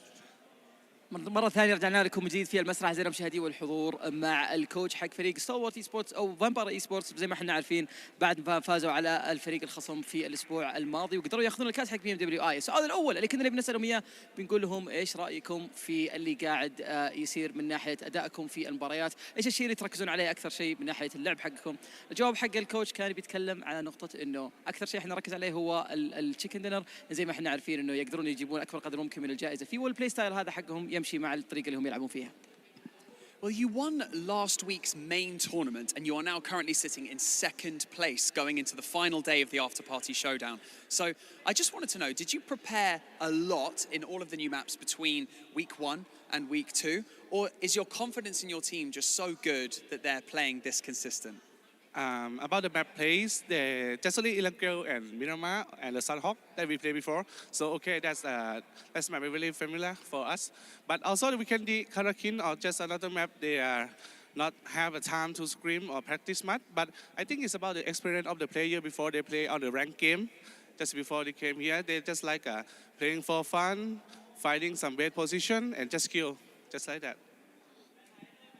مرة ثانية رجعنا لكم من جديد في المسرح أعزائي المشاهدين والحضور مع الكوتش حق فريق ستارورت اي سبورتس أو فامباير اي سبورتس. زي ما احنا عارفين بعد ما فازوا على الفريق الخصم في الأسبوع الماضي وقدروا ياخذون الكاس حق PMWI. السؤال الأول اللي كنا بنسألهم إياه بنقول لهم إيش رأيكم في اللي قاعد يصير من ناحية أدائكم في المباريات؟ إيش الشيء اللي تركزون عليه أكثر شيء من ناحية اللعب حقكم؟ الجواب حق الكوتش كان بيتكلم على نقطة إنه أكثر شيء احنا نركز عليه هو التشيكن دينر. زي ما احنا عارفين إنه يقدرون يجيبون أكبر قدر ممكن من الجائزة فيه، والبلاي ستايل هذا حقهم يمشي مع الطريقة اللي هم يلعبون فيها. Well, you won last week's main tournament, and you are now currently sitting in second place going into the final day of the Afterparty Showdown. So I just wanted to know, did you prepare a lot in all of the new maps between week 1 and week 2? Or is your confidence in your team just so good that they're playing this consistent? About the map plays, the Desolate Erangel and Miramar and the Sanhok that we played before. So okay, that's map really familiar for us. But also the Vikendi, Karakin, or just another map, they are not have a time to scrim or practice much. But I think it's about the experience of the player before they play on the ranked game. Just before they came here, they just like playing for fun, finding some bad position, and just skill, just like that.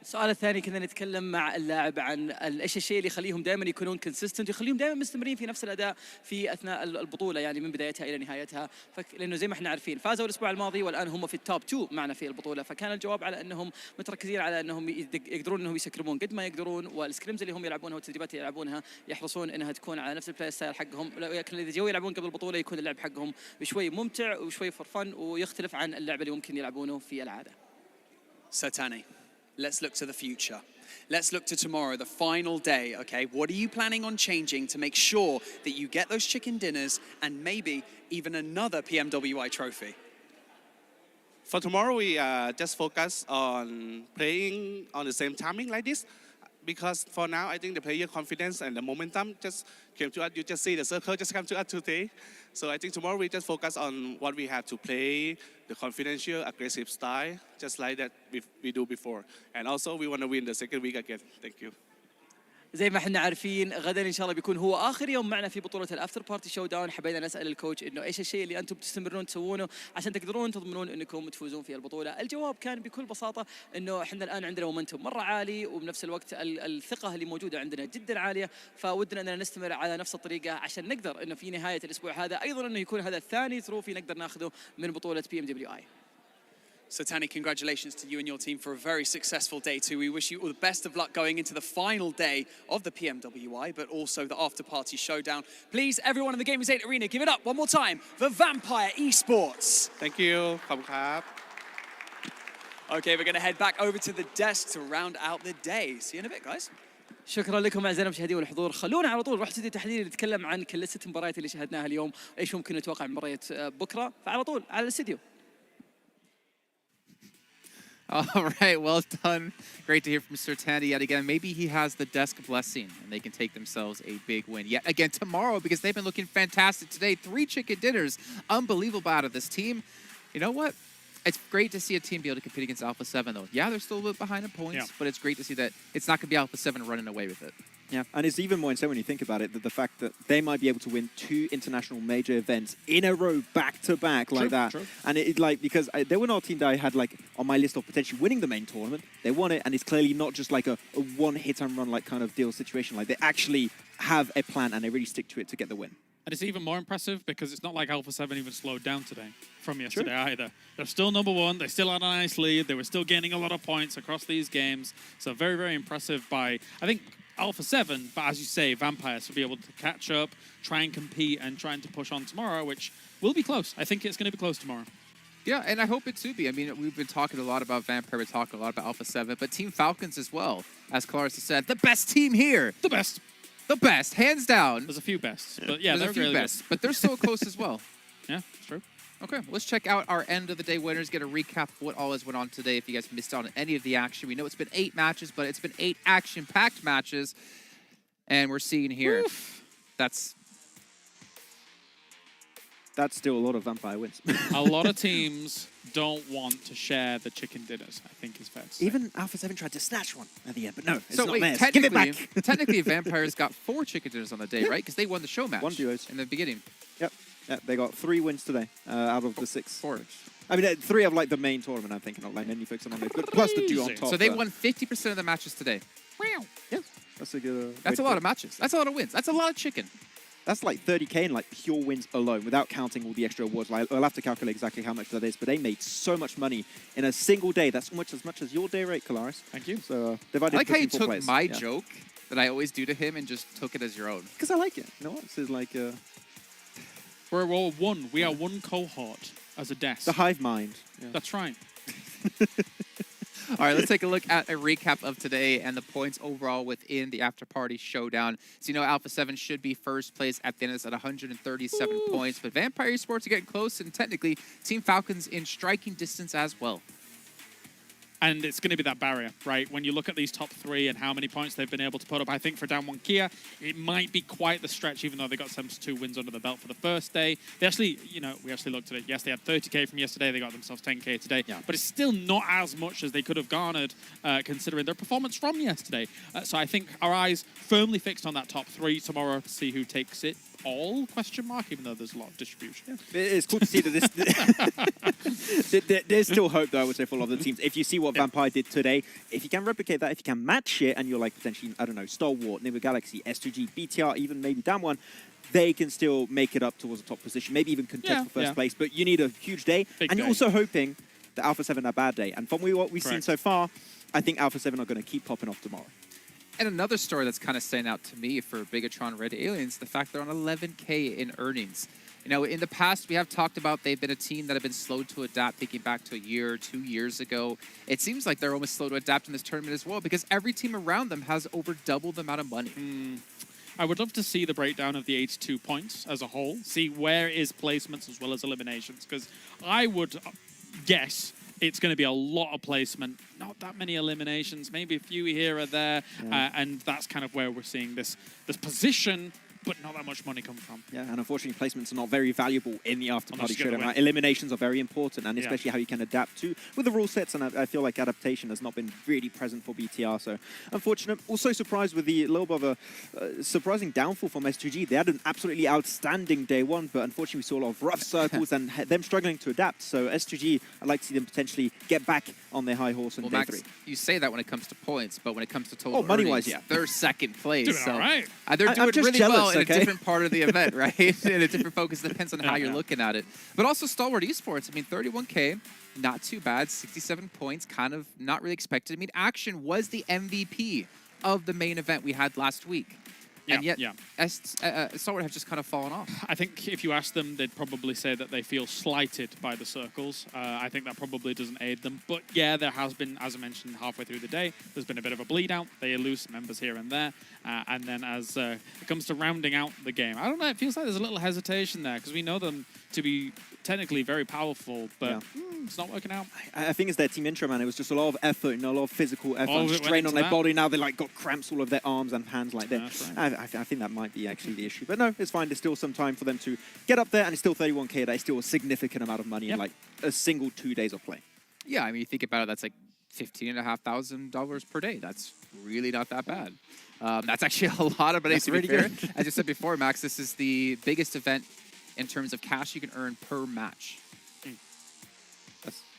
السؤال الثاني كنا نتكلم مع اللاعب عن ايش الشيء اللي يخليهم دائما يكونون كونسيستنت ويخليهم دائما مستمرين في نفس الاداء في اثناء البطوله يعني من بدايتها الى نهايتها لانه زي ما احنا عارفين فازوا الاسبوع الماضي والان هم في التوب 2 معنا في البطوله فكان الجواب على انهم متركزين على انهم يقدرون انهم يسكرمون قد ما يقدرون والسكريمز اللي هم يلعبونها والتدريبات اللي يلعبونها يحرصون انها تكون على نفس البلاي ستايل حقهم لكن اذا جو يلعبون قبل البطوله يكون اللعب حقهم شوي ممتع وشوي فور فن ويختلف عن اللعب اللي ممكن يلعبونه في العاده. Satani, let's look to the future. Let's look to tomorrow, the final day, okay? What are you planning on changing to make sure that you get those chicken dinners and maybe even another PMWI trophy? For tomorrow, we just focus on playing on the same timing like this. Because for now, I think the player confidence and the momentum just came to us. You just see the circle just come to us today. So I think tomorrow we just focus on what we have to play, the confidential, aggressive style, just like that we do before. And also we want to win the second week again. Thank you. زي ما احنا عارفين غدا ان شاء الله بيكون هو اخر يوم معنا في بطوله الافتر بارتي شو داون حبينا نسال الكوتش انه ايش الشيء اللي انتم بتستمرون تسوونه عشان تقدرون تضمنون انكم تفوزون في البطوله. الجواب كان بكل بساطه انه احنا الان عندنا مومنتوم مره عالي وبنفس الوقت الثقه اللي موجوده عندنا جدا عاليه فودنا اننا نستمر على نفس الطريقه عشان نقدر انه في نهايه الاسبوع هذا ايضا انه يكون هذا الثاني تروفي نقدر ناخذه من بطوله PMWI. Satani, congratulations to you and your team for a very successful day too. We wish you all the best of luck going into the final day of the PMWI, but also the After-Party Showdown. Please, everyone in the Gamers8 arena, give it up one more time for Vampire Esports. Thank you. Okay, we're going to head back over to the desk to round out the day. See you in a bit, guys. شكرا لكم اعزائنا المشاهدين والحضور خلونا على طول نروح استوديو تحليل نتكلم عن كل 6 مباريات اللي شاهدناها اليوم ايش ممكن نتوقع من مباريات بكره فعلى طول على الاستوديو. All right, well done. Great to hear from Sir Tandy yet again. Maybe he has the desk blessing and they can take themselves a big win yet again tomorrow because they've been looking fantastic today. 3 chicken dinners. Unbelievable out of this team. You know what? It's great to see a team be able to compete against Alpha 7, though. Yeah, they're still a bit behind in points, but it's great to see that it's not going to be Alpha 7 running away with it. Yeah, and it's even more insane when you think about it, that the fact that they might be able to win 2 international major events in a row, back-to-back, like that. True. And it like, because they were not a team that I had like on my list of potentially winning the main tournament. They won it, and it's clearly not just like a one-hit-and-run like kind of deal situation. Like, they actually have a plan, and they really stick to it to get the win. And it's even more impressive because it's not like Alpha 7 even slowed down today from yesterday either. They're still number 1. They still had a nice lead. They were still gaining a lot of points across these games. So very, very impressive by, I think, Alpha 7. But as you say, Vampires to be able to catch up, try and compete, and trying to push on tomorrow, which will be close. I think it's going to be close tomorrow. Yeah, and I hope it too be. I mean, we've been talking a lot about Vampire, we're talking a lot about Alpha 7, but Team Falcons as well. As Clarissa said, the best team here. The best. The best, hands down. There's a few bests, but yeah, there's a few really bests, good. but they're so close as well. Yeah, it's true. Okay, let's check out our end of the day winners, get a recap of what all has went on today if you guys missed out on any of the action. We know it's been 8 matches, but it's been 8 action-packed matches. And we're seeing here, that's still a lot of Vampire wins. A lot of teams don't want to share the chicken dinners, I think is fair to say. Even Alpha 7 tried to snatch one at the end, but no, it's so not wait, theirs. Give it back. Technically, Vampires got 4 chicken dinners on the day, right? Because they won the show match 1 duos in the beginning. Yep, they got 3 wins today out of the 6. 4. I mean, 3 of like the main tournament, I'm thinking, not like any focusing on this, but plus the 2 on top. So they won 50% of the matches today. Yeah, that's a good. That's a lot of matches. That's a lot of wins. That's a lot of chicken. That's like 30k in like pure wins alone, without counting all the extra awards. Like, I'll have to calculate exactly how much that is, but they made so much money in a single day. That's as much as your day rate, Kalaris. Thank you. So divided. I like how you took players. my joke that I always do to him and just took it as your own. Because I like it. You know what? This is like we're all one. We are one cohort as a desk. The hive mind. Yeah. That's right. All right, let's take a look at a recap of today and the points overall within the Afterparty Showdown. So you know Alpha 7 should be first place at the end of this at 137 points, but Vampire Esports are getting close, and technically Team Falcons in striking distance as well. And it's going to be that barrier, right? When you look at these top three and how many points they've been able to put up, I think for Down 1 Kia, it might be quite the stretch, even though they got 72 wins under the belt for the first day. They actually, you know, we actually looked at it. Yes, they had 30K from yesterday. They got themselves 10K today. Yeah. But it's still not as much as they could have garnered, considering their performance from yesterday. So I think our eyes firmly fixed on that top three tomorrow to see who takes it all, question mark, even though there's a lot of distribution. Yeah. It's cool to see that this... there's still hope, though, I would say, for a lot of the teams. If you see what Vampire did today, if you can replicate that, if you can match it, and you're like potentially, I don't know, Stalwart, Nibble Galaxy, S2G, BTR, even maybe Down 1, they can still make it up towards the top position, maybe even contest for first place. But you need a huge day. Big and day. You're also hoping that Alpha 7 are bad day. And from what we've seen so far, I think Alpha 7 are going to keep popping off tomorrow. And another story that's kind of standing out to me for Bigatron Red Aliens, the fact they're on 11K in earnings. You know, in the past, we have talked about they've been a team that have been slow to adapt, thinking back to a year or 2 years ago. It seems like they're almost slow to adapt in this tournament as well, because every team around them has over double the amount of money. I would love to see the breakdown of the 82 points as a whole, see where is placements as well as eliminations, because I would guess it's going to be a lot of placement, not that many eliminations, maybe a few here or there, and that's kind of where we're seeing this position, but not that much money come from. Yeah, and unfortunately, placements are not very valuable in the Afterparty Showdown. Right? Eliminations are very important, and especially how you can adapt to with the rule sets, and I feel like adaptation has not been really present for BTR, so unfortunate. Also surprised with the little bit of a surprising downfall from S2G. They had an absolutely outstanding day one, but unfortunately we saw a lot of rough circles and them struggling to adapt. So S2G, I'd like to see them potentially get back on their high horse in day Max, 3. you say that when it comes to points, but when it comes to total money-wise, earnings, they're second place. Doing so all right. They're doing really jealous, well in a okay? different part of the event, right? In a different focus. Depends on how you're looking at it. But also Stalwart Esports, I mean, 31K, not too bad. 67 points, kind of not really expected. I mean, Action was the MVP of the main event we had last week. And yet, Stalwart have just kind of fallen off. I think if you ask them, they'd probably say that they feel slighted by the circles. I think that probably doesn't aid them. But yeah, there has been, as I mentioned, halfway through the day, there's been a bit of a bleed out. They lose members here and there. And then as it comes to rounding out the game, I don't know, it feels like there's a little hesitation there because we know them to be technically very powerful, but it's not working out. I think it's their team intro, man. It was just a lot of effort, a lot of physical effort, and strain on their body. Now they like got cramps all over their arms and hands like that. I think that might be actually the issue. But no, it's fine. There's still some time for them to get up there, and it's still 31K. That is still a significant amount of money in like a single 2 days of play. Yeah, I mean, you think about it, that's like $15,500 per day. That's really not that bad. That's actually a lot of money, to be fair. As you said before, Max, this is the biggest event in terms of cash you can earn per match.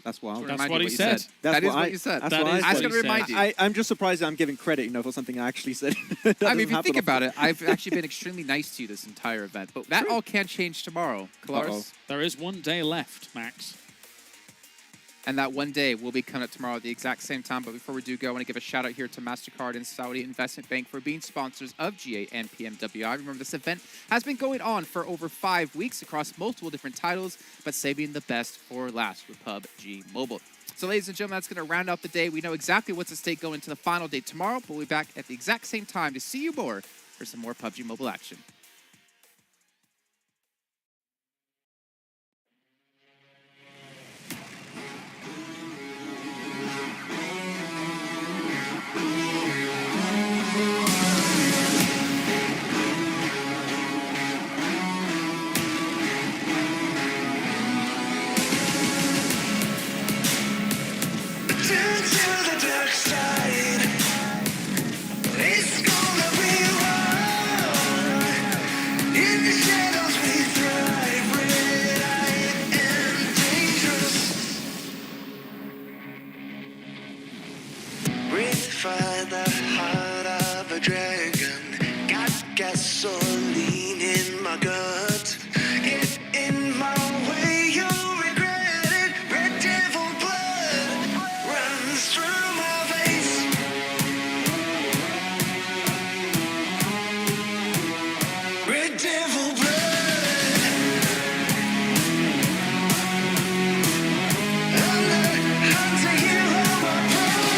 That's wild. That's what he said. That is what you said. I was going to remind you. I'm just surprised that I'm giving credit, for something I actually said. I mean, if you think about it, I've actually been extremely nice to you this entire event, but that all can change tomorrow. Kalaris? There is 1 day left, Max. And that 1 day will be coming up tomorrow at the exact same time. But before we do go, I want to give a shout out here to MasterCard and Saudi Investment Bank for being sponsors of GA and PMWI. Remember, this event has been going on for over 5 weeks across multiple different titles, but saving the best for last with PUBG Mobile. So, ladies and gentlemen, that's going to round out the day. We know exactly what's at stake going into the final day tomorrow, but we'll be back at the exact same time to see you more for some more PUBG Mobile action. Find the heart of a dragon. Got gasoline in my gut. Get in my way, you'll regret it. Red devil blood runs through my veins. Red devil blood. I'm the hunter hero, my brother.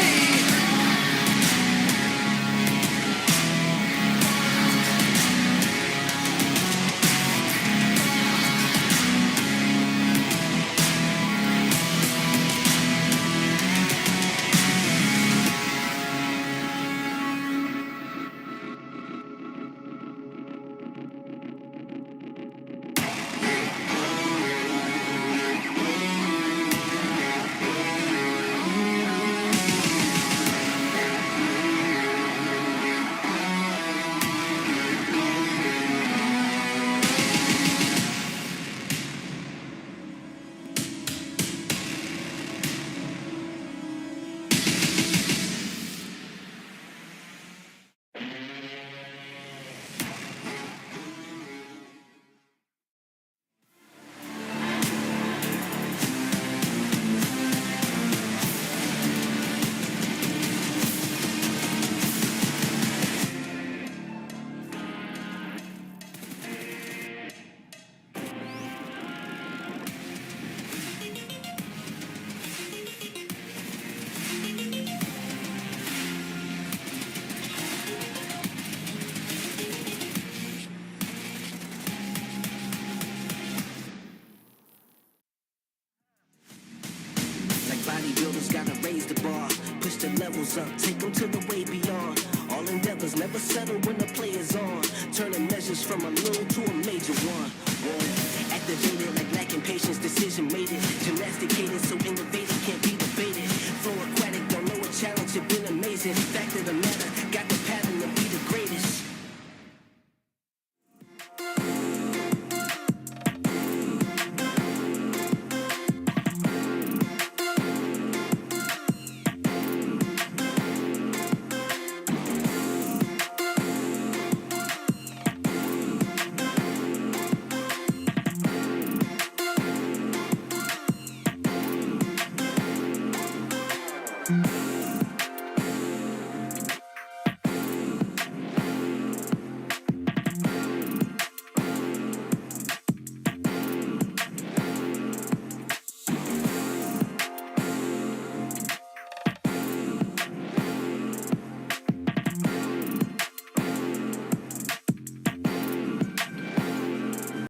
push the levels up, take them to the way beyond. All endeavors never settle when the play is on. Turning measures from a little to a major one. Activated like lacking patience, decision made it. Gymnasticated so innovative can't be debated. Flow aquatic, don't know a challenge, it been amazing. Fact of the